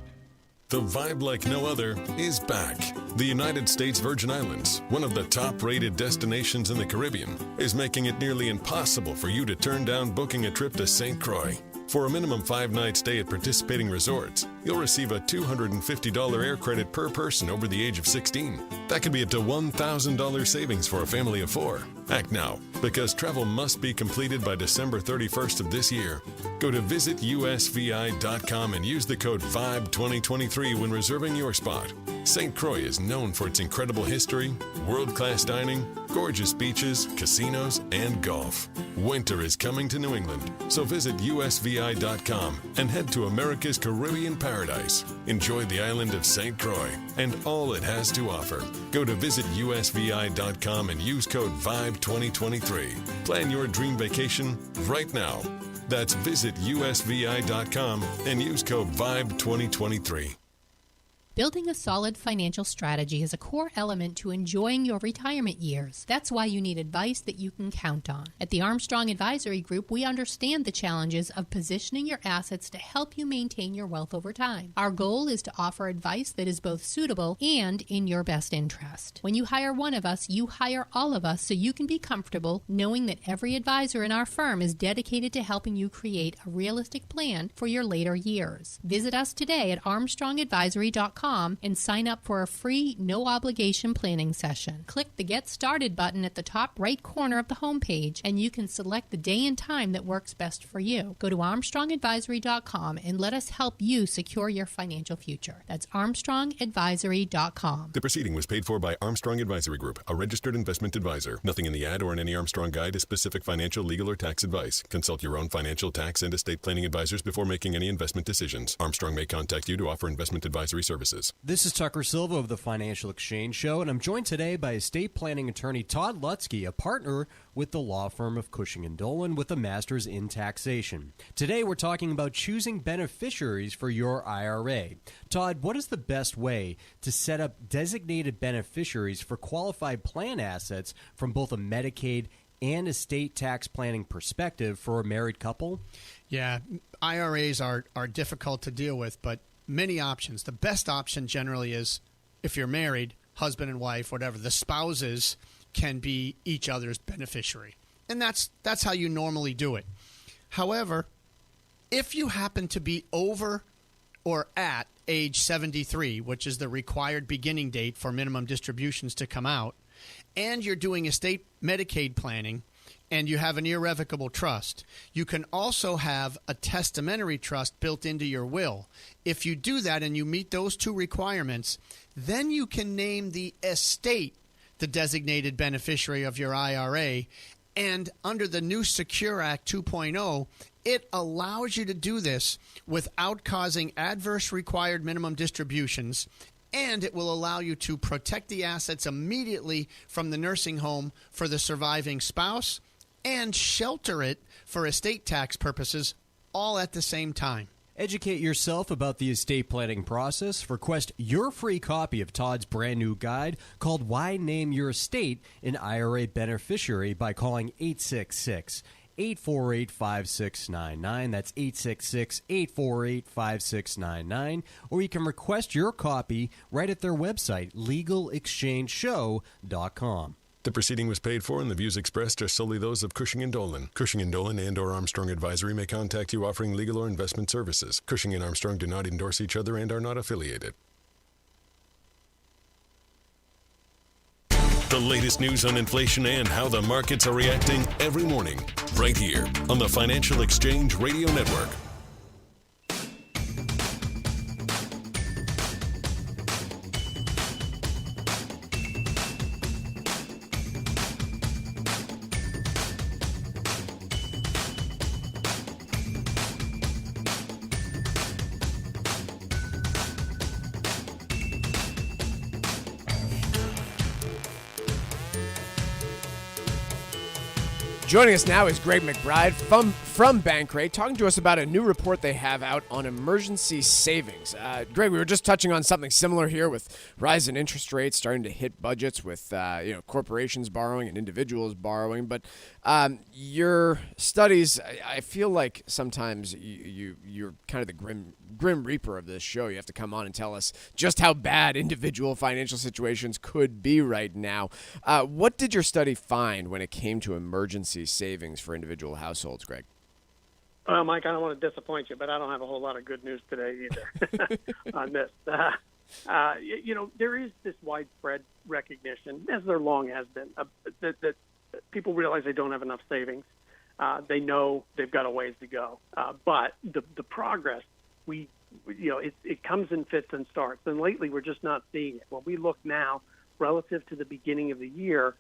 The vibe like no other is back. The United States Virgin Islands, one of the top-rated destinations in the Caribbean, is making it nearly impossible for you to turn down booking a trip to St. Croix. For a minimum 5-night stay at participating resorts, you'll receive a $250 air credit per person over the age of 16. That could be up to $1,000 savings for a family of 4. Act now, because travel must be completed by December 31st of this year. Go to visitusvi.com and use the code VIBE2023 when reserving your spot. St. Croix is known for its incredible history, world-class dining, gorgeous beaches, casinos, and golf. Winter is coming to New England, so visit usvi.com and head to America's Caribbean paradise. Enjoy the island of St. Croix and all it has to offer. Go to visitusvi.com and use code VIBE2023. Plan your dream vacation right now. That's visitusvi.com and use code VIBE2023. Building a solid financial strategy is a core element to enjoying your retirement years. That's why you need advice that you can count on. At the Armstrong Advisory Group, we understand the challenges of positioning your assets to help you maintain your wealth over time. Our goal is to offer advice that is both suitable and in your best interest. When you hire one of us, you hire all of us so you can be comfortable knowing that every advisor in our firm is dedicated to helping you create a realistic plan for your later years. Visit us today at armstrongadvisory.com and sign up for a free, no-obligation planning session. Click the Get Started button at the top right corner of the homepage, and you can select the day and time that works best for you. Go to armstrongadvisory.com and let us help you secure your financial future. That's armstrongadvisory.com. The proceeding was paid for by Armstrong Advisory Group, a registered investment advisor. Nothing in the ad or in any Armstrong guide is specific financial, legal, or tax advice. Consult your own financial, tax, and estate planning advisors before making any investment decisions. Armstrong may contact you to offer investment advisory services. Services. This is Tucker Silva of the Financial Exchange Show, and I'm joined today by estate planning attorney Todd Lutzke, a partner with the law firm of Cushing & Dolan with a master's in taxation. Today we're talking about choosing beneficiaries for your IRA. Todd, what is the best way to set up designated beneficiaries for qualified plan assets from both a Medicaid and estate tax planning perspective for a married couple? Yeah, IRAs are difficult to deal with, but many options. The best option generally is if you're married, husband and wife, whatever, the spouses can be each other's beneficiary. And that's how you normally do it. However, if you happen to be over or at age 73, which is the required beginning date for minimum distributions to come out, and you're doing estate Medicaid planning, and you have an irrevocable trust, you can also have a testamentary trust built into your will. If you do that and you meet those two requirements, then you can name the estate the designated beneficiary of your IRA. And under the new Secure Act 2.0, it allows you to do this without causing adverse required minimum distributions, and it will allow you to protect the assets immediately from the nursing home for the surviving spouse and shelter it for estate tax purposes all at the same time. Educate yourself about the estate planning process. Request your free copy of Todd's brand new guide called Why Name Your Estate an IRA Beneficiary by calling 866-848-5699. That's 866-848-5699. Or you can request your copy right at their website, legalexchangeshow.com. The proceeding was paid for, and the views expressed are solely those of Cushing & Dolan. Cushing & Dolan and/or Armstrong Advisory may contact you offering legal or investment services. Cushing and Armstrong do not endorse each other and are not affiliated. The latest news on inflation and how the markets are reacting every morning, right here on the Financial Exchange Radio Network. Joining us now is Greg McBride from Bankrate, talking to us about a new report they have out on emergency savings. Greg, we were just touching on something similar here with rise in interest rates starting to hit budgets with corporations borrowing and individuals borrowing. But your studies, I feel like sometimes you're kind of the grim reaper of this show. You have to come on and tell us just how bad individual financial situations could be right now. What did your study find when it came to emergency savings for individual households, Greg? Well, Mike, I don't want to disappoint you, but I don't have a whole lot of good news today either on this. There is this widespread recognition, as there long has been, that people realize they don't have enough savings. They know they've got a ways to go. But the progress, it comes in fits and starts. And lately, we're just not seeing it. When we look now, relative to the beginning of the year,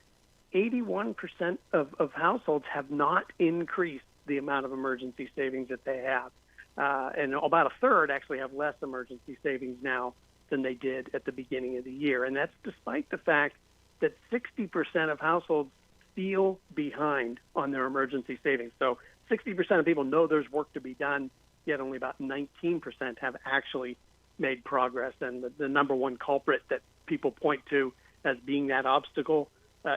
81% of households have not increased the amount of emergency savings that they have. And about a third actually have less emergency savings now than they did at the beginning of the year. And that's despite the fact that 60% of households feel behind on their emergency savings. So 60% of people know there's work to be done, yet only about 19% have actually made progress. And the number one culprit that people point to as being that obstacle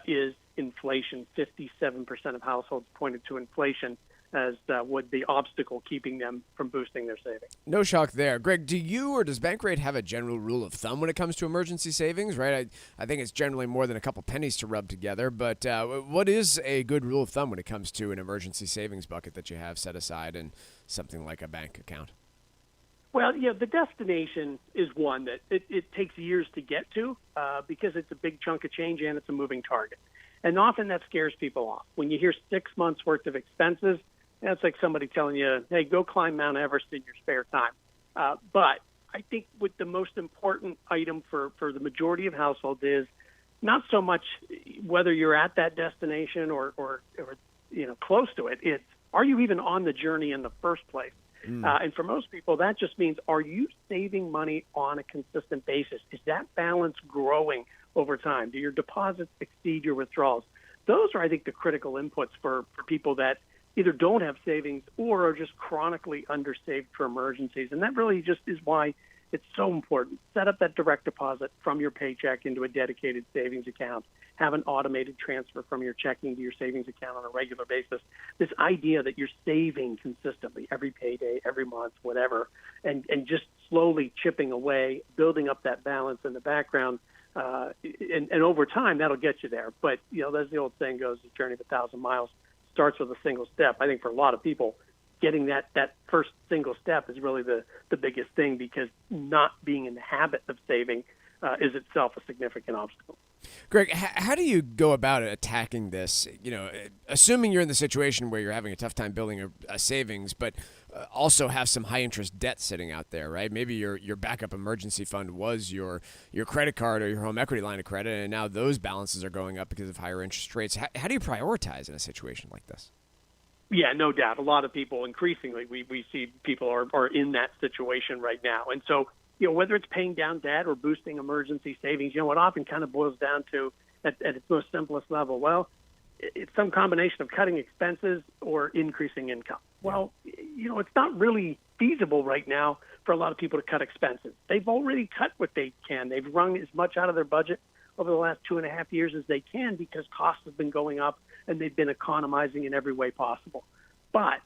is inflation. 57% of households pointed to inflation as would the obstacle keeping them from boosting their savings. No shock there. Greg, do you or does Bankrate have a general rule of thumb when it comes to emergency savings, right? I think it's generally more than a couple pennies to rub together, but what is a good rule of thumb when it comes to an emergency savings bucket that you have set aside in something like a bank account? Well, the destination is one that it takes years to get to because it's a big chunk of change and it's a moving target. And often that scares people off. When you hear 6 months' worth of expenses, that's like somebody telling you, hey, go climb Mount Everest in your spare time. But I think what the most important item for the majority of households is not so much whether you're at that destination or close to it. It's, are you even on the journey in the first place? And for most people, that just means, are you saving money on a consistent basis? Is that balance growing over time? Do your deposits exceed your withdrawals? Those are, I think, the critical inputs for people that either don't have savings or are just chronically undersaved for emergencies. And that really just is why it's so important. Set up that direct deposit from your paycheck into a dedicated savings account. Have an automated transfer from your checking to your savings account on a regular basis. This idea that you're saving consistently every payday, every month, whatever, and just slowly chipping away, building up that balance in the background. And over time, that'll get you there. But, as the old saying goes, the journey of 1,000 miles starts with a single step. I think for a lot of people, getting that first single step is really the biggest thing, because not being in the habit of saving is itself a significant obstacle. Greg, how do you go about attacking this? Assuming you're in the situation where you're having a tough time building a savings, but also have some high interest debt sitting out there, right? Maybe your backup emergency fund was your credit card or your home equity line of credit, and now those balances are going up because of higher interest rates. How do you prioritize in a situation like this? Yeah, no doubt. A lot of people, increasingly, we see people are in that situation right now. And so, whether it's paying down debt or boosting emergency savings, what often kind of boils down to, at its most simplest level, well, it's some combination of cutting expenses or increasing income. Well, it's not really feasible right now for a lot of people to cut expenses. They've already cut what they can. They've wrung as much out of their budget over the last 2.5 years as they can, because costs have been going up and they've been economizing in every way possible. But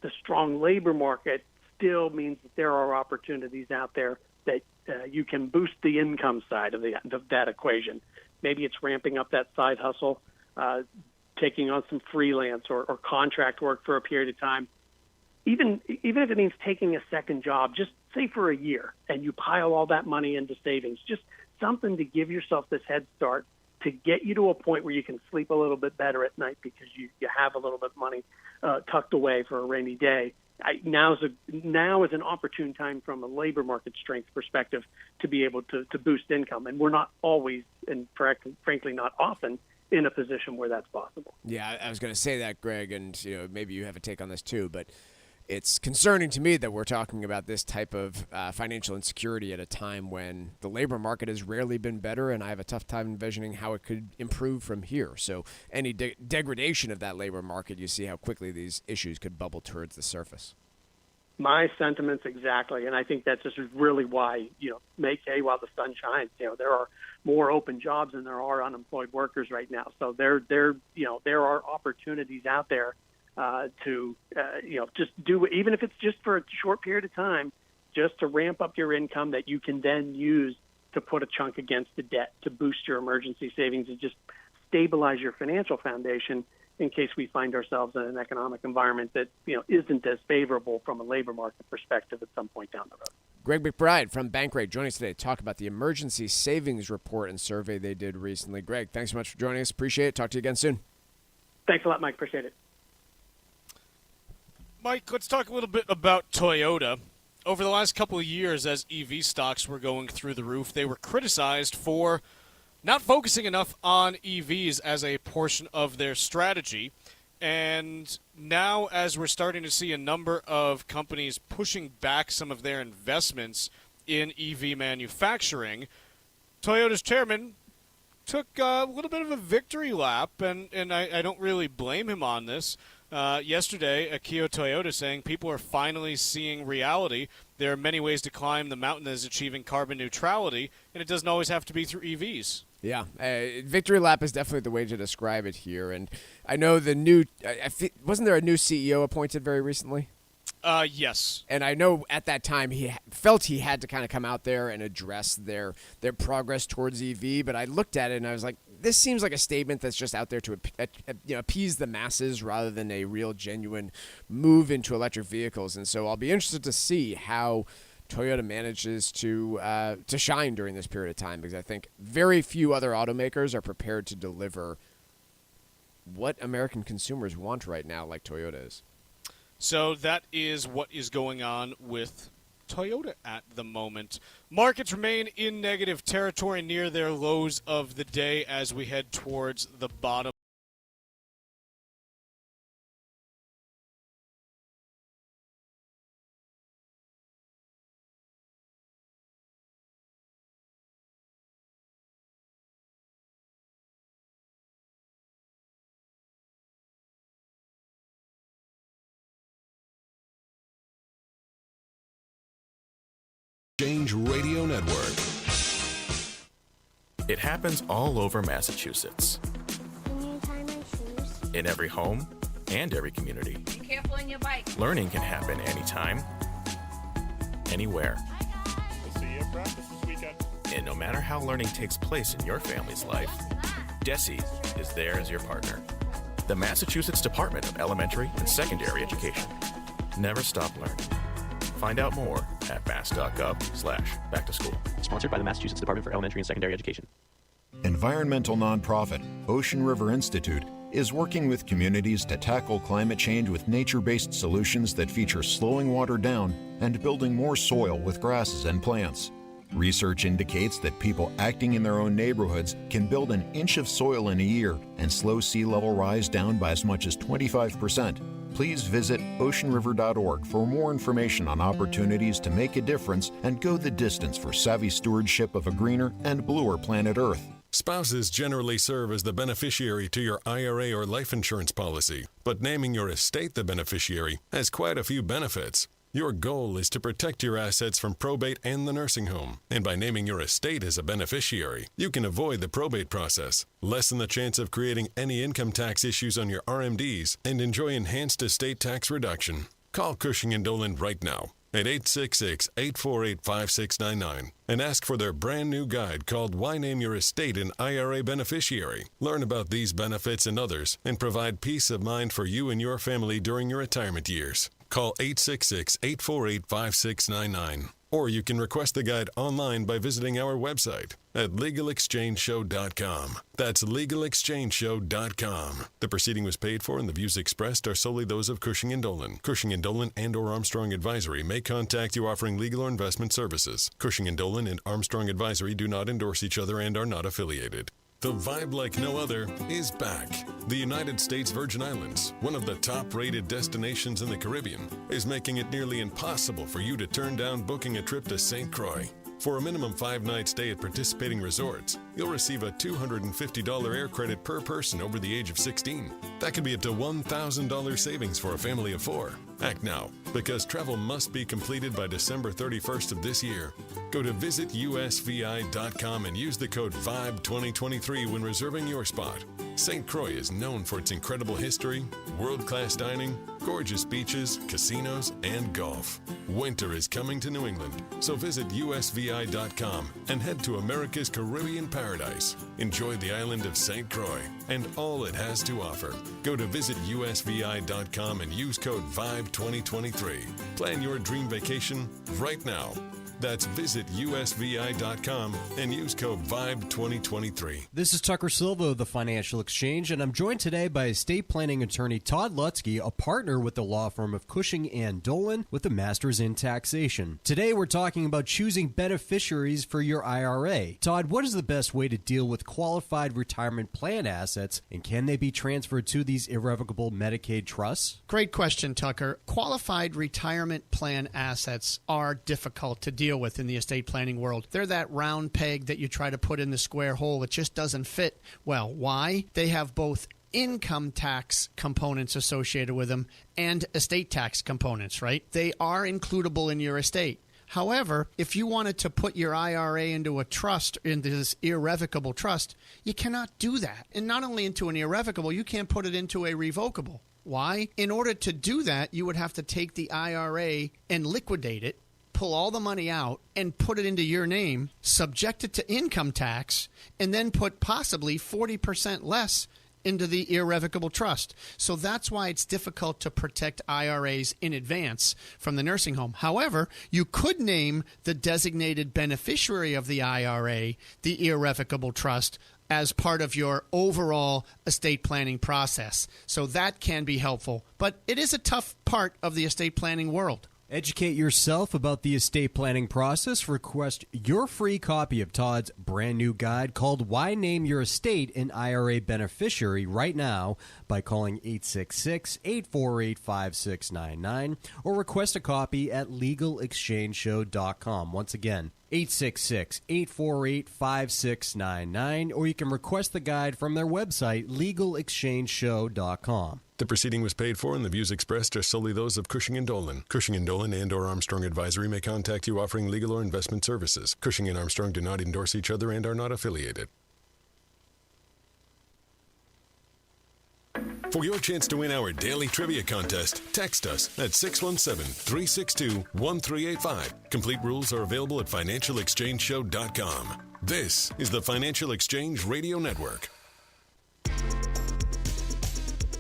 the strong labor market still means that there are opportunities out there that you can boost the income side of that equation. Maybe it's ramping up that side hustle, taking on some freelance or contract work for a period of time. Even if it means taking a second job, just say for a year, and you pile all that money into savings, just something to give yourself this head start to get you to a point where you can sleep a little bit better at night because you have a little bit of money tucked away for a rainy day. Now is an opportune time from a labor market strength perspective to be able to boost income. And we're not always, and frankly not often, in a position where that's possible. Yeah, I was going to say that, Greg, and maybe you have a take on this too, but it's concerning to me that we're talking about this type of financial insecurity at a time when the labor market has rarely been better, and I have a tough time envisioning how it could improve from here. So any degradation of that labor market, you see how quickly these issues could bubble towards the surface. My sentiments exactly, and I think that's just really why, make hay while the sun shines. There are more open jobs than there are unemployed workers right now. So there are opportunities out there to just do, even if it's just for a short period of time, just to ramp up your income that you can then use to put a chunk against the debt to boost your emergency savings and just stabilize your financial foundation in case we find ourselves in an economic environment that isn't as favorable from a labor market perspective at some point down the road. Greg McBride from Bankrate joining us today to talk about the emergency savings report and survey they did recently. Greg, thanks so much for joining us. Appreciate it. Talk to you again soon. Thanks a lot, Mike. Appreciate it. Mike, let's talk a little bit about Toyota. Over the last couple of years, as EV stocks were going through the roof, they were criticized for not focusing enough on EVs as a portion of their strategy. And now, as we're starting to see a number of companies pushing back some of their investments in EV manufacturing, Toyota's chairman took a little bit of a victory lap, and I don't really blame him on this. Yesterday, Akio Toyoda saying people are finally seeing reality. There are many ways to climb the mountain that is achieving carbon neutrality, and it doesn't always have to be through EVs. Yeah, victory lap is definitely the way to describe it here. And I know wasn't there a new CEO appointed very recently? Yes. And I know at that time he felt he had to kind of come out there and address their progress towards EV. But I looked at it and I was like, this seems like a statement that's just out there to appease the masses rather than a real genuine move into electric vehicles. And so I'll be interested to see how Toyota manages to shine during this period of time, because I think very few other automakers are prepared to deliver what American consumers want right now, like Toyota is. So that is what is going on with Toyota at the moment. Markets remain in negative territory near their lows of the day as we head towards the bottom. Exchange Radio Network. It happens all over Massachusetts. Can you tie my shoes? In every home and every community. Be careful on your bike. Learning can happen anytime, anywhere. We'll see you at practice this weekend. And no matter how learning takes place in your family's life, DESE is there as your partner. The Massachusetts Department of Elementary and Secondary Education. Never stop learning. Find out more at mass.gov/back-to-school. Sponsored by the Massachusetts Department for Elementary and Secondary Education. Environmental nonprofit Ocean River Institute is working with communities to tackle climate change with nature-based solutions that feature slowing water down and building more soil with grasses and plants. Research indicates that people acting in their own neighborhoods can build an inch of soil in a year and slow sea level rise down by as much as 25%. Please visit oceanriver.org for more information on opportunities to make a difference and go the distance for savvy stewardship of a greener and bluer planet Earth. Spouses generally serve as the beneficiary to your IRA or life insurance policy, but naming your estate the beneficiary has quite a few benefits. Your goal is to protect your assets from probate and the nursing home, and by naming your estate as a beneficiary, you can avoid the probate process, lessen the chance of creating any income tax issues on your RMDs, and enjoy enhanced estate tax reduction. Call Cushing & Dolan right now at 866-848-5699 and ask for their brand new guide called Why Name Your Estate an IRA Beneficiary. Learn about these benefits and others and provide peace of mind for you and your family during your retirement years. Call 866-848-5699. Or you can request the guide online by visiting our website at LegalExchangeShow.com. That's LegalExchangeShow.com. The proceeding was paid for and the views expressed are solely those of Cushing & Dolan. Cushing & Dolan and or Armstrong Advisory may contact you offering legal or investment services. Cushing & Dolan and Armstrong Advisory do not endorse each other and are not affiliated. The vibe like no other is back. The United States Virgin Islands, one of the top-rated destinations in the Caribbean, is making it nearly impossible for you to turn down booking a trip to St. Croix. For a minimum 5-night stay at participating resorts, you'll receive a $250 air credit per person over the age of 16. That could be up to $1,000 savings for a family of 4. Act now, because travel must be completed by December 31st of this year. Go to visitusvi.com and use the code VIBE2023 when reserving your spot. St. Croix is known for its incredible history, world-class dining, gorgeous beaches, casinos, and golf. Winter is coming to New England, so visit usvi.com and head to America's Caribbean paradise. Enjoy the island of St. Croix and all it has to offer. Go to visitusvi.com and use code VIBE2023. Plan your dream vacation right now. That's visitusvi.com and use code VIBE2023. This is Tucker Silva of the Financial Exchange, and I'm joined today by estate planning attorney Todd Lutzke, a partner with the law firm of Cushing & Dolan with a master's in taxation. Today we're talking about choosing beneficiaries for your IRA. Todd, what is the best way to deal with qualified retirement plan assets, and can they be transferred to these irrevocable Medicaid trusts? Great question, Tucker. Qualified retirement plan assets are difficult to deal with in the estate planning world. They're that round peg that you try to put in the square hole. It just doesn't fit well. Why? They have both income tax components associated with them and estate tax components, right? They are includable in your estate. However, if you wanted to put your IRA into a trust, into this irrevocable trust, you cannot do that. And not only into an irrevocable, you can't put it into a revocable. Why? In order to do that, you would have to take the IRA and liquidate it, pull all the money out and put it into your name, subject it to income tax, and then put possibly 40% less into the irrevocable trust. So that's why it's difficult to protect IRAs in advance from the nursing home. However, you could name the designated beneficiary of the IRA, the irrevocable trust, as part of your overall estate planning process. So that can be helpful. But it is a tough part of the estate planning world. Educate yourself about the estate planning process. Request your free copy of Todd's brand new guide called Why Name Your Estate an IRA Beneficiary right now by calling 866-848-5699 or request a copy at LegalExchangeShow.com. Once again, 866-848-5699, or you can request the guide from their website, legalexchangeshow.com. The proceeding was paid for, and the views expressed are solely those of Cushing & Dolan. Cushing & Dolan and/or Armstrong Advisory may contact you offering legal or investment services. Cushing and Armstrong do not endorse each other and are not affiliated. For your chance to win our daily trivia contest, text us at 617-362-1385. Complete rules are available at financialexchangeshow.com. This is the Financial Exchange Radio Network.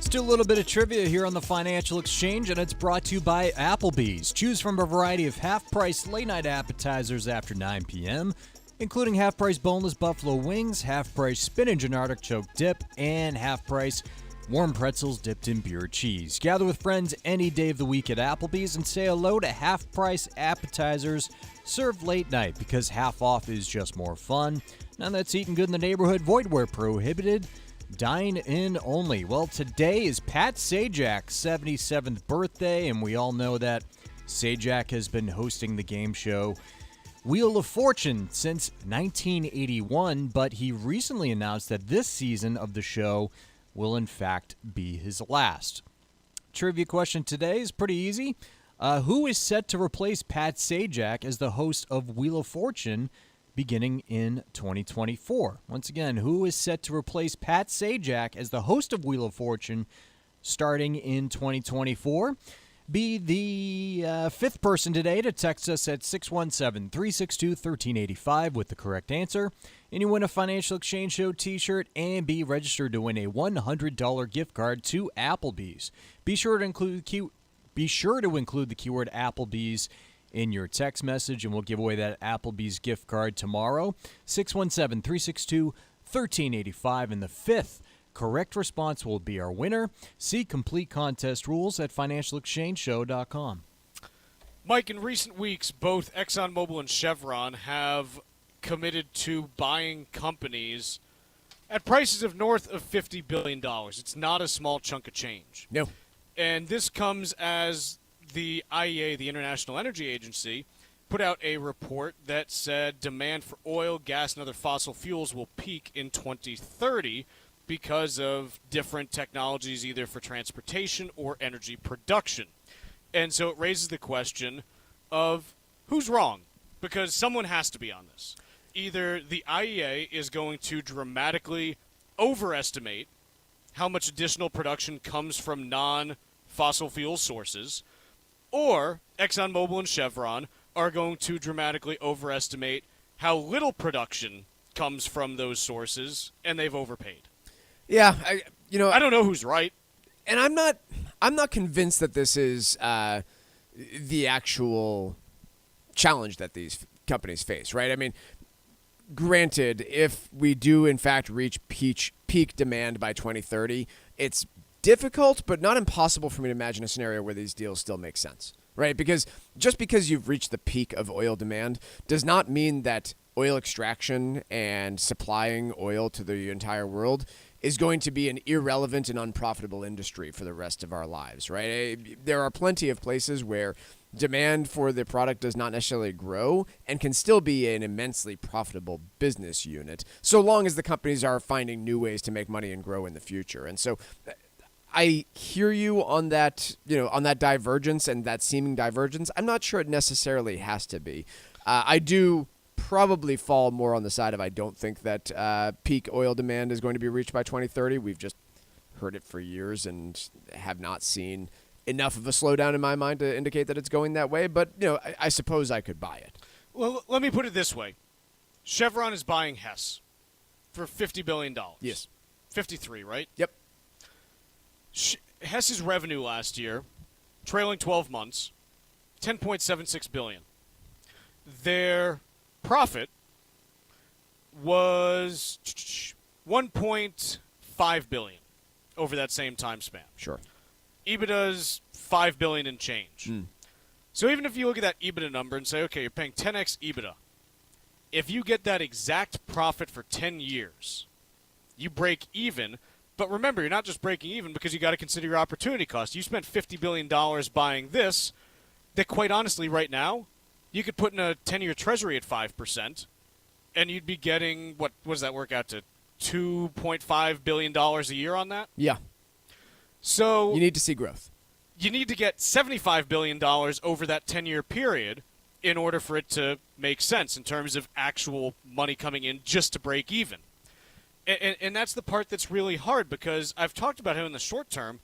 Still a little bit of trivia here on the Financial Exchange, and it's brought to you by Applebee's. Choose from a variety of half-price late-night appetizers after 9 p.m., including half-price boneless buffalo wings, half-price spinach and artichoke dip, and half-price warm pretzels dipped in beer cheese. Gather with friends any day of the week at Applebee's and say hello to half-price appetizers served late night, because half off is just more fun. Now that's eating good in the neighborhood, void where prohibited. Dine in only. Well, today is Pat Sajak's 77th birthday, and we all know that Sajak has been hosting the game show Wheel of Fortune since 1981, but he recently announced that this season of the show will in fact be his last. Trivia question today is pretty easy. Who is set to replace Pat Sajak as the host of Wheel of Fortune beginning in 2024? Once again, who is set to replace Pat Sajak as the host of Wheel of Fortune starting in 2024? Be the fifth person today to text us at 617-362-1385 with the correct answer. And you win a Financial Exchange Show t-shirt and be registered to win a $100 gift card to Applebee's. Be sure to include the keyword Applebee's in your text message, and we'll give away that Applebee's gift card tomorrow. 617-362-1385, and the fifth correct response will be our winner. See complete contest rules at financialexchangeshow.com. Mike, in recent weeks, both ExxonMobil and Chevron have committed to buying companies at prices of north of $50 billion. It's not a small chunk of change. No. And this comes as the IEA, the International Energy Agency, put out a report that said demand for oil, gas, and other fossil fuels will peak in 2030 because of different technologies, either for transportation or energy production. And so it raises the question of who's wrong, because someone has to be on this. Either the IEA is going to dramatically overestimate how much additional production comes from non-fossil fuel sources, or ExxonMobil and Chevron are going to dramatically overestimate how little production comes from those sources, and they've overpaid. Yeah, I don't know who's right, and I'm not convinced that this is the actual challenge that these companies face, right? I mean, granted, if we do in fact reach peak demand by 2030, it's difficult but not impossible for me to imagine a scenario where these deals still make sense, right? Because just because you've reached the peak of oil demand does not mean that oil extraction and supplying oil to the entire world is going to be an irrelevant and unprofitable industry for the rest of our lives, right? There are plenty of places where demand for the product does not necessarily grow and can still be an immensely profitable business unit, so long as the companies are finding new ways to make money and grow in the future. And so I hear you on that, on that divergence and that seeming divergence. I'm not sure it necessarily has to be. I do probably fall more on the side of I don't think that peak oil demand is going to be reached by 2030. We've just heard it for years and have not seen enough of a slowdown in my mind to indicate that it's going that way. But, I suppose I could buy it. Well, let me put it this way. Chevron is buying Hess for $50 billion. Yes. 53, right? Yep. Hess's revenue last year, trailing 12 months, $10.76 billion. Their profit was $1.5 billion over that same time span. Sure. EBITDA's $5 billion and change. So even if you look at that EBITDA number and say, okay, you're paying 10x EBITDA, if you get that exact profit for 10 years, you break even. But remember, you're not just breaking even because you got to consider your opportunity cost. You spent $50 billion buying this that, quite honestly, right now, you could put in a 10-year Treasury at 5%, and you'd be getting, what does that work out to, $2.5 billion a year on that? Yeah. So you need to see growth. You need to get $75 billion over that 10-year period in order for it to make sense in terms of actual money coming in just to break even. And that's the part that's really hard, because I've talked about how in the short term,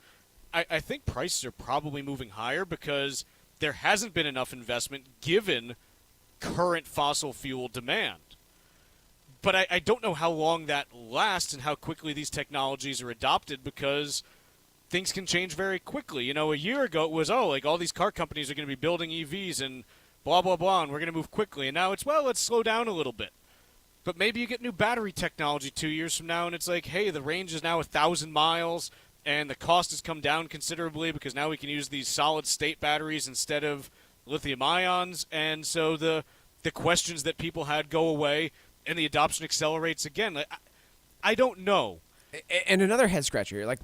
I think prices are probably moving higher because there hasn't been enough investment given current fossil fuel demand. But I don't know how long that lasts and how quickly these technologies are adopted, because things can change very quickly. You know, a year ago it was, all these car companies are going to be building EVs and blah, blah, blah, and we're going to move quickly. And now it's, let's slow down a little bit. But maybe you get new battery technology 2 years from now, and it's like, hey, the range is now 1,000 miles, and the cost has come down considerably because now we can use these solid-state batteries instead of lithium ions. And so the questions that people had go away, and the adoption accelerates again. I don't know. And another head-scratcher here, like,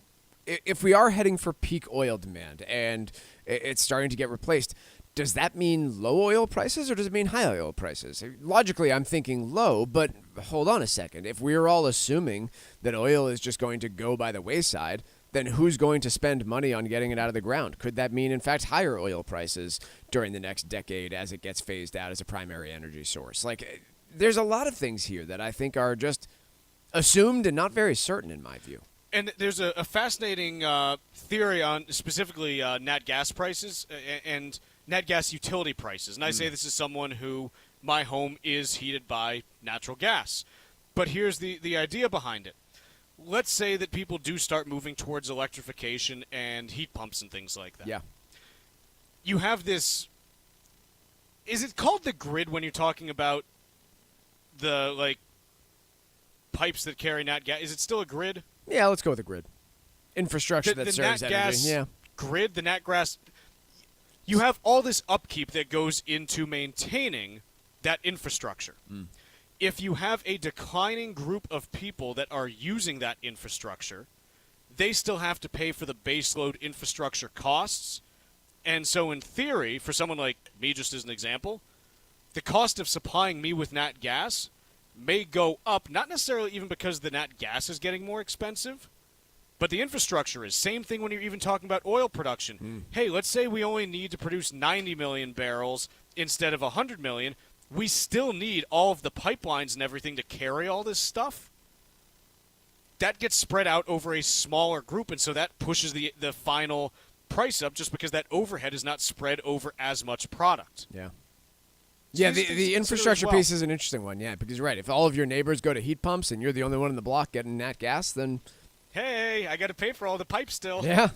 if we are heading for peak oil demand and it's starting to get replaced, does that mean low oil prices or does it mean high oil prices? Logically, I'm thinking low, but hold on a second. If we're all assuming that oil is just going to go by the wayside, then who's going to spend money on getting it out of the ground? Could that mean, in fact, higher oil prices during the next decade as it gets phased out as a primary energy source? Like, there's a lot of things here that I think are just assumed and not very certain in my view. And there's a fascinating theory on specifically nat gas prices and nat gas utility prices. And I say this is someone who, my home is heated by natural gas. But here's the idea behind it. Let's say that people do start moving towards electrification and heat pumps and things like that. Yeah. You have this, is it called the grid when you're talking about the, like, pipes that carry nat gas? Is it still a grid? Yeah, let's go with a grid. Infrastructure that serves nat energy. Gas Yeah. grid, the nat gas. You have all this upkeep that goes into maintaining that infrastructure. If you have a declining group of people that are using that infrastructure, they still have to pay for the baseload infrastructure costs. And so in theory, for someone like me, just as an example, the cost of supplying me with nat gas may go up, not necessarily even because the nat gas is getting more expensive, but the infrastructure is. Same thing when you're even talking about oil production. Hey, let's say we only need to produce 90 million barrels instead of 100 million. We still need all of the pipelines and everything to carry all this stuff. That gets spread out over a smaller group, and so that pushes the final price up just because that overhead is not spread over as much product. Yeah. So Yeah, these things the to consider infrastructure as well. piece is an interesting one, yeah, because you're right. If all of your neighbors go to heat pumps and you're the only one in the block getting nat gas, then... Hey, I got to pay for all the pipes still. Yeah.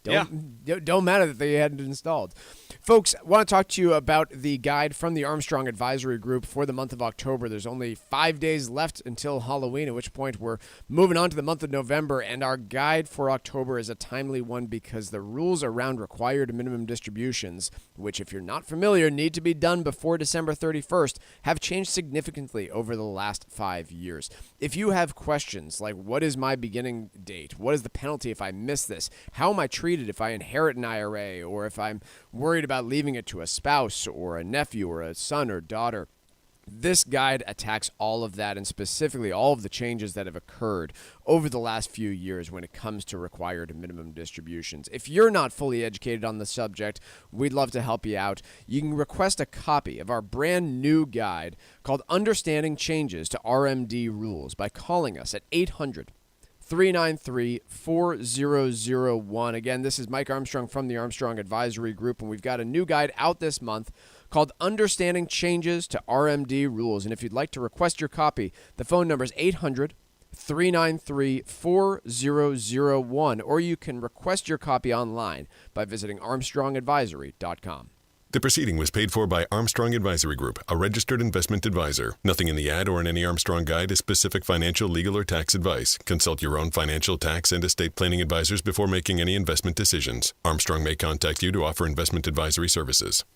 Don't matter that they hadn't installed. Folks, I want to talk to you about the guide from the Armstrong Advisory Group for the month of October. There's only 5 days left until Halloween, at which point we're moving on to the month of November, and our guide for October is a timely one because the rules around required minimum distributions, which, if you're not familiar, need to be done before December 31st, have changed significantly over the last 5 years. If you have questions like, what is my beginning date? What is the penalty if I miss this? How am I treated if I inherit an IRA, or if I'm worried about leaving it to a spouse or a nephew or a son or daughter? This guide attacks all of that, and specifically all of the changes that have occurred over the last few years when it comes to required minimum distributions. If you're not fully educated on the subject, we'd love to help you out. You can request a copy of our brand new guide called Understanding Changes to RMD Rules by calling us at 800-393-4001. Again, this is Mike Armstrong from the Armstrong Advisory Group, and we've got a new guide out this month called Understanding Changes to RMD Rules. And if you'd like to request your copy, the phone number is 800-393-4001, or you can request your copy online by visiting armstrongadvisory.com. The proceeding was paid for by Armstrong Advisory Group, a registered investment advisor. Nothing in the ad or in any Armstrong guide is specific financial, legal, or tax advice. Consult your own financial, tax, and estate planning advisors before making any investment decisions. Armstrong may contact you to offer investment advisory services.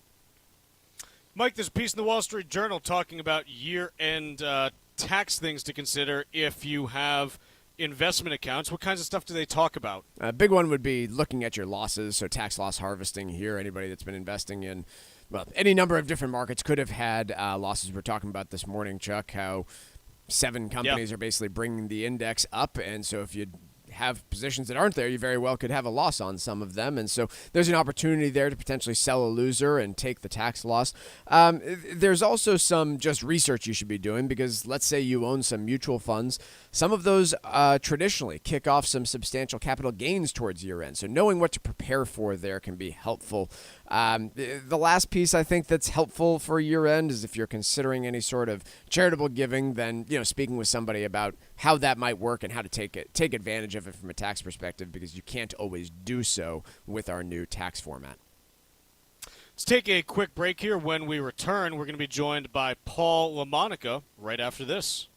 Mike, there's a piece in the Wall Street Journal talking about year-end tax things to consider if you have investment accounts. What kinds of stuff do they talk about? A big one would be looking at your losses, so tax loss harvesting here. Anybody that's been investing in any number of different markets could have had losses. We're talking about this morning, Chuck, how 7 companies are basically bringing the index up, and so if you have positions that aren't there, you very well could have a loss on some of them. And so there's an opportunity there to potentially sell a loser and take the tax loss. There's also some just research you should be doing, because let's say you own some mutual funds. Some of those traditionally kick off some substantial capital gains towards year end. So knowing what to prepare for there can be helpful. The last piece I think that's helpful for year end is if you're considering any sort of charitable giving, then speaking with somebody about how that might work and how to take advantage of it from a tax perspective, because you can't always do so with our new tax format. Let's take a quick break here. When we return, we're going to be joined by Paul LaMonica right after this.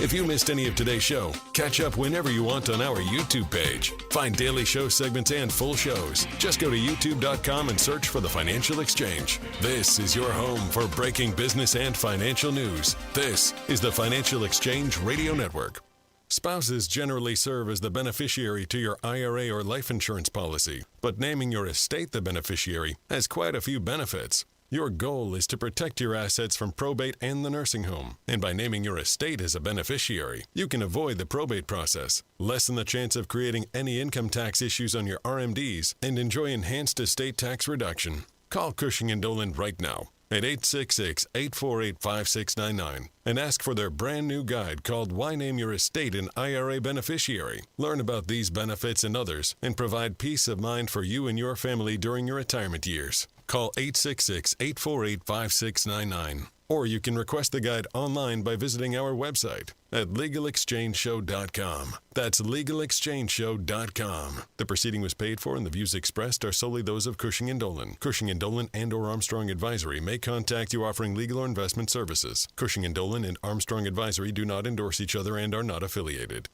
If you missed any of today's show, catch up whenever you want on our YouTube page. Find daily show segments and full shows. Just go to youtube.com and search for The Financial Exchange. This is your home for breaking business and financial news. This is the Financial Exchange Radio Network. Spouses generally serve as the beneficiary to your IRA or life insurance policy, but naming your estate the beneficiary has quite a few benefits. Your goal is to protect your assets from probate and the nursing home, and by naming your estate as a beneficiary, you can avoid the probate process, lessen the chance of creating any income tax issues on your RMDs, and enjoy enhanced estate tax reduction. Call Cushing & Dolan right now at 866-848-5699 and ask for their brand new guide called Why Name Your Estate an IRA Beneficiary. Learn about these benefits and others and provide peace of mind for you and your family during your retirement years. Call 866-848-5699. Or you can request the guide online by visiting our website at LegalExchangeShow.com. That's LegalExchangeShow.com. The proceeding was paid for and the views expressed are solely those of Cushing & Dolan. Cushing & Dolan and or Armstrong Advisory may contact you offering legal or investment services. Cushing & Dolan and Armstrong Advisory do not endorse each other and are not affiliated.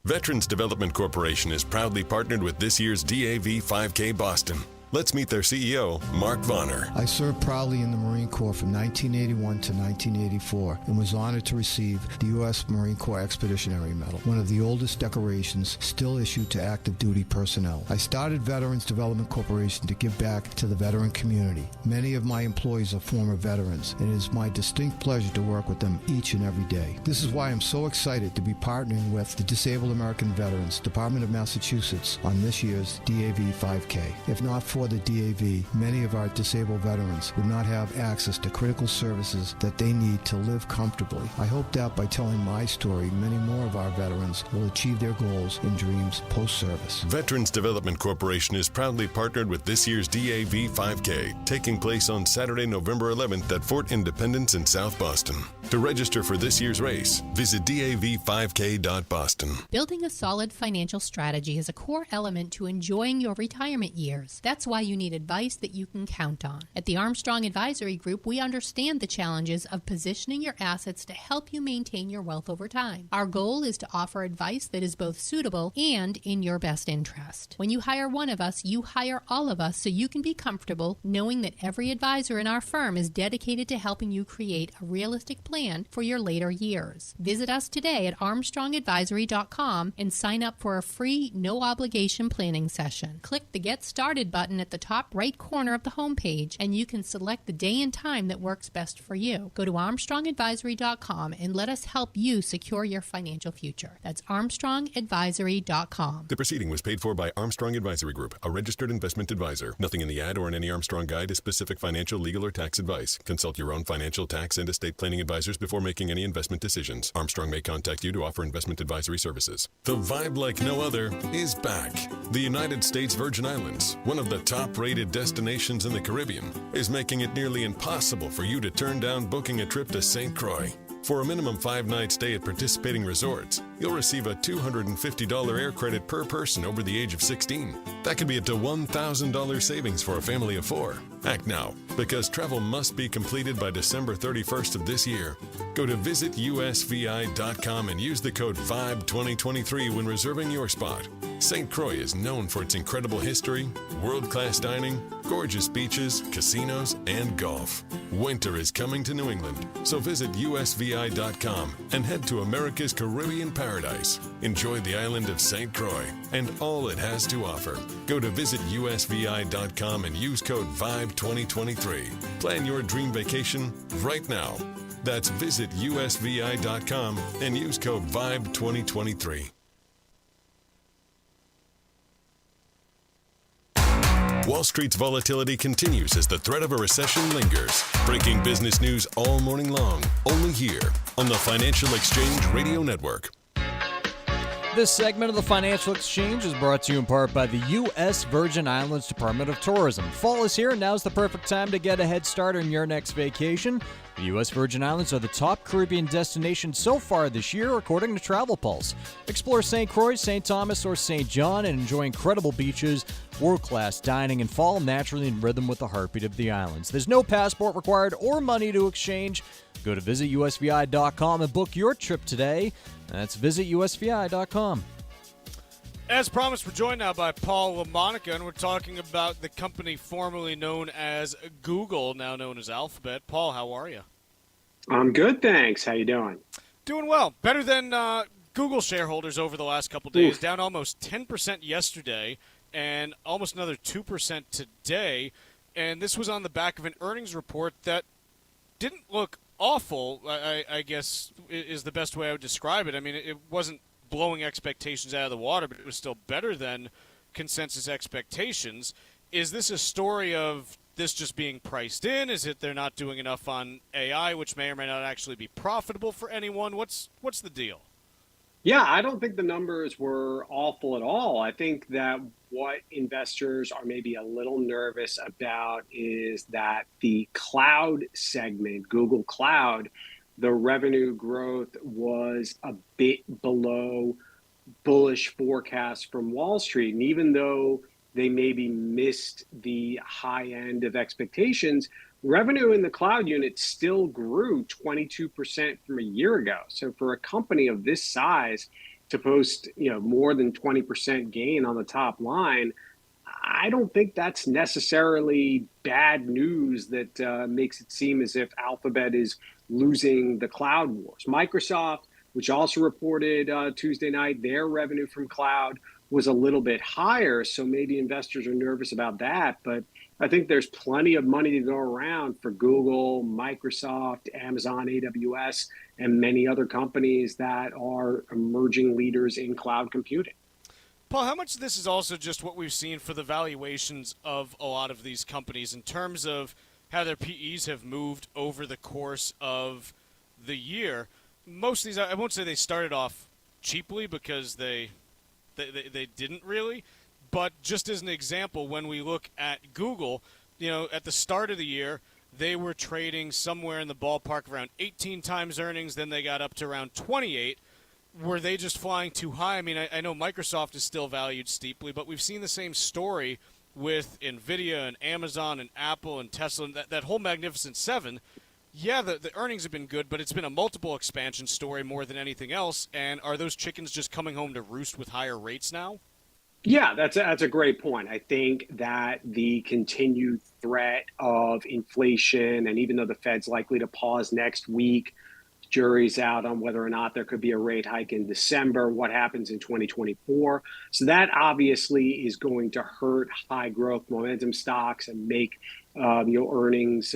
Veterans Development Corporation is proudly partnered with this year's DAV 5K Boston. Let's meet their CEO, Mark Vonner. I served proudly in the Marine Corps from 1981 to 1984 and was honored to receive the U.S. Marine Corps Expeditionary Medal, one of the oldest decorations still issued to active duty personnel. I started Veterans Development Corporation to give back to the veteran community. Many of my employees are former veterans, and it is my distinct pleasure to work with them each and every day. This is why I'm so excited to be partnering with the Disabled American Veterans Department of Massachusetts on this year's DAV 5K. If not for the DAV, many of our disabled veterans would not have access to critical services that they need to live comfortably. I hope that by telling my story, many more of our veterans will achieve their goals and dreams post-service. Veterans Development Corporation is proudly partnered with this year's DAV 5K, taking place on Saturday, November 11th at Fort Independence in South Boston. To register for this year's race, visit dav5k.boston. Building a solid financial strategy is a core element to enjoying your retirement years. That's why you need advice that you can count on. At the Armstrong Advisory Group, we understand the challenges of positioning your assets to help you maintain your wealth over time. Our goal is to offer advice that is both suitable and in your best interest. When you hire one of us, you hire all of us so you can be comfortable knowing that every advisor in our firm is dedicated to helping you create a realistic plan for your later years. Visit us today at armstrongadvisory.com and sign up for a free, no-obligation planning session. Click the Get Started button at the top right corner of the homepage, and you can select the day and time that works best for you. Go to armstrongadvisory.com and let us help you secure your financial future. That's armstrongadvisory.com. The proceeding was paid for by Armstrong Advisory Group, a registered investment advisor. Nothing in the ad or in any Armstrong guide is specific financial, legal, or tax advice. Consult your own financial, tax, and estate planning advisors before making any investment decisions. Armstrong may contact you to offer investment advisory services. The vibe like no other is back. The United States Virgin Islands, one of the top-rated destinations in the Caribbean, is making it nearly impossible for you to turn down booking a trip to St. Croix. For a minimum 5-night stay at participating resorts, you'll receive a $250 air credit per person over the age of 16. That could be up to $1,000 savings for a family of 4. Act now, because travel must be completed by December 31st of this year. Go to visitusvi.com and use the code VIBE2023 when reserving your spot. St. Croix is known for its incredible history, world-class dining, gorgeous beaches, casinos, and golf. Winter is coming to New England, so visit usvi.com and head to America's Caribbean paradise. Enjoy the island of St. Croix and all it has to offer. Go to visitusvi.com and use code VIBE2023. Plan your dream vacation right now. That's visitusvi.com and use code VIBE2023. Wall Street's volatility continues as the threat of a recession lingers. Breaking business news all morning long, only here on the Financial Exchange Radio Network. This segment of the Financial Exchange is brought to you in part by the U.S. Virgin Islands Department of Tourism. Fall is here, and now's the perfect time to get a head start on your next vacation. The U.S. Virgin Islands are the top Caribbean destination so far this year, according to Travel Pulse. Explore St. Croix, St. Thomas, or St. John and enjoy incredible beaches, world-class dining, and fall naturally in rhythm with the heartbeat of the islands. There's no passport required or money to exchange. Go to visitusvi.com and book your trip today. That's visitusvi.com. As promised, we're joined now by Paul LaMonica, and we're talking about the company formerly known as Google, now known as Alphabet. Paul, how are you? I'm good, thanks. How you doing? Doing well. Better than Google shareholders over the last couple days, down almost 10% yesterday and almost another 2% today. And this was on the back of an earnings report that didn't look awful, I guess is the best way I would describe it. I mean, it wasn't blowing expectations out of the water, but it was still better than consensus expectations. Is this a story of this just being priced in? Is it they're not doing enough on AI, which may or may not actually be profitable for anyone? What's the deal? Yeah, I don't think the numbers were awful at all. I think that what investors are maybe a little nervous about is that the cloud segment, Google Cloud, the revenue growth was a bit below bullish forecasts from Wall Street. And even though they maybe missed the high end of expectations, revenue in the cloud unit still grew 22% from a year ago. So for a company of this size to post, more than 20% gain on the top line, I don't think that's necessarily bad news that makes it seem as if Alphabet is losing the cloud wars. Microsoft, which also reported Tuesday night, their revenue from cloud was a little bit higher. So maybe investors are nervous about that. But I think there's plenty of money to go around for Google, Microsoft, Amazon, AWS, and many other companies that are emerging leaders in cloud computing. Paul, how much of this is also just what we've seen for the valuations of a lot of these companies in terms of how their PEs have moved over the course of the year? Most of these, I won't say they started off cheaply because they didn't really, but just as an example, when we look at Google, at the start of the year, they were trading somewhere in the ballpark around 18 times earnings, then they got up to around 28. Were they just flying too high? I mean, I know Microsoft is still valued steeply, but we've seen the same story with NVIDIA and Amazon and Apple and Tesla, and that whole Magnificent Seven. Yeah, the earnings have been good, but it's been a multiple expansion story more than anything else. And are those chickens just coming home to roost with higher rates now? Yeah, that's a great point. I think that the continued threat of inflation, and even though the Fed's likely to pause next week, jury's out on whether or not there could be a rate hike in December, what happens in 2024. So that obviously is going to hurt high growth momentum stocks and make earnings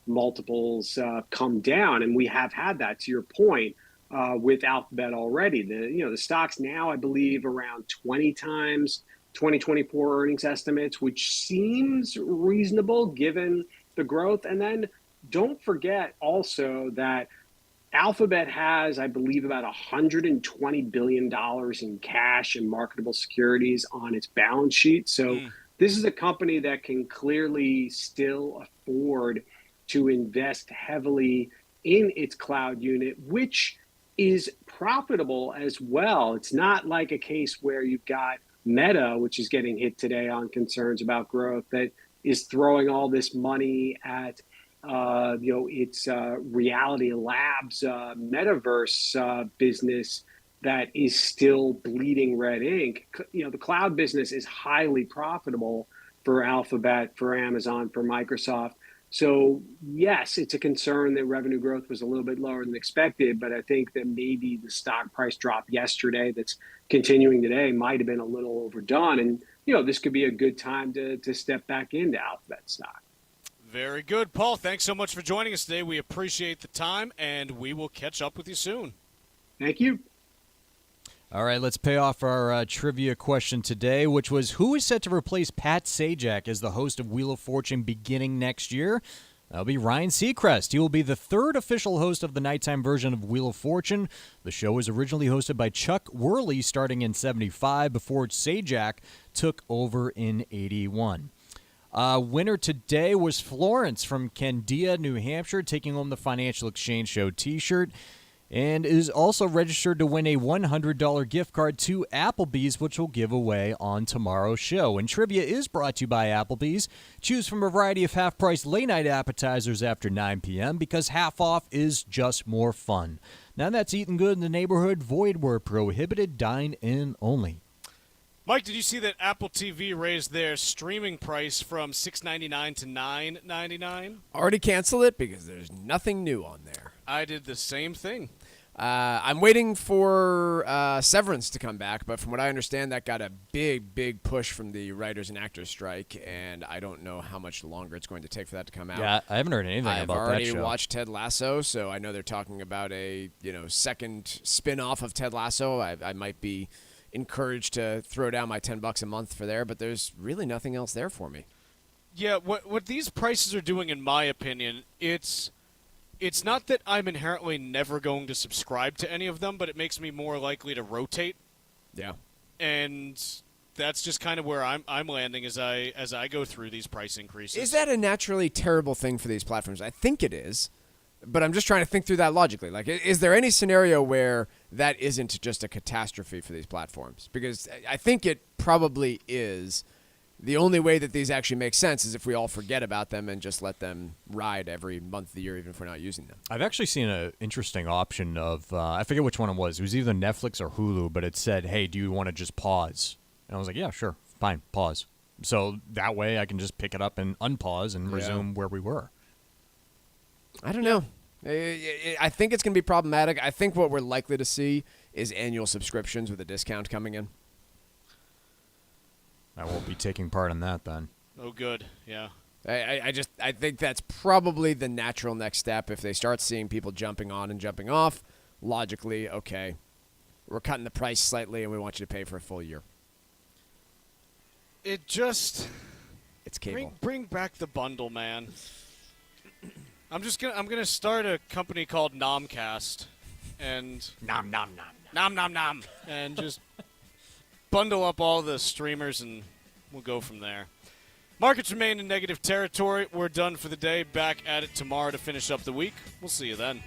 multiples come down. And we have had that, to your point, with Alphabet already. The stock's now, I believe, around 20 times 2024 earnings estimates, which seems reasonable given the growth. And then don't forget also that Alphabet has, I believe, about $120 billion in cash and marketable securities on its balance sheet. So this is a company that can clearly still afford to invest heavily in its cloud unit, which is profitable as well. It's not like a case where you've got Meta, which is getting hit today on concerns about growth, that is throwing all this money at its Reality Labs metaverse business that is still bleeding red ink. The cloud business is highly profitable for Alphabet, for Amazon, for Microsoft. So, yes, it's a concern that revenue growth was a little bit lower than expected, but I think that maybe the stock price drop yesterday that's continuing today might have been a little overdone. And, this could be a good time to step back into Alphabet stock. Very good. Paul, thanks so much for joining us today. We appreciate the time, and we will catch up with you soon. Thank you. All right, let's pay off our trivia question today, which was, who is set to replace Pat Sajak as the host of Wheel of Fortune beginning next year? That'll be Ryan Seacrest. He will be the third official host of the nighttime version of Wheel of Fortune. The show was originally hosted by Chuck Worley starting in 1975 before Sajak took over in 1981. Winner today was Florence from Candia, New Hampshire, taking home the Financial Exchange Show t-shirt, and is also registered to win a $100 gift card to Applebee's, which we'll give away on tomorrow's show. And trivia is brought to you by Applebee's. Choose from a variety of half-price late-night appetizers after 9 p.m. because half off is just more fun. Now that's eating good in the neighborhood, void where prohibited, dine in only. Mike, did you see that Apple TV raised their streaming price from $6.99 to $9.99? Already canceled it because there's nothing new on there. I did the same thing. I'm waiting for Severance to come back, but from what I understand, that got a big push from the writers and actors strike, and I don't know how much longer it's going to take for that to come out. Yeah, I haven't heard anything about that show. I've already watched Ted Lasso, so I know they're talking about a second spin-off of Ted Lasso. I might be encouraged to throw down my $10 a month for there, but there's really nothing else there for me. Yeah, what these prices are doing, in my opinion, it's not that I'm inherently never going to subscribe to any of them, but it makes me more likely to rotate. Yeah. And that's just kind of where I'm landing as I go through these price increases. Is that a naturally terrible thing for these platforms? I think it is, but I'm just trying to think through that logically. Like, is there any scenario where that isn't just a catastrophe for these platforms? Because I think it probably is. The only way that these actually make sense is if we all forget about them and just let them ride every month of the year, even if we're not using them. I've actually seen an interesting option of, I forget which one it was. It was either Netflix or Hulu, but it said, hey, do you want to just pause? And I was like, yeah, sure, fine, pause. So that way I can just pick it up and unpause and resume where we were. I don't know. I think it's going to be problematic. I think what we're likely to see is annual subscriptions with a discount coming in. I won't be taking part in that then. Oh, good. Yeah. I think that's probably the natural next step. If they start seeing people jumping on and jumping off, logically, okay, we're cutting the price slightly and we want you to pay for a full year. It's cable. Bring back the bundle, man. I'm gonna start a company called Nomcast and nom and just bundle up all the streamers, and we'll go from there. Markets remain in negative territory. We're done for the day. Back at it tomorrow to finish up the week. We'll see you then.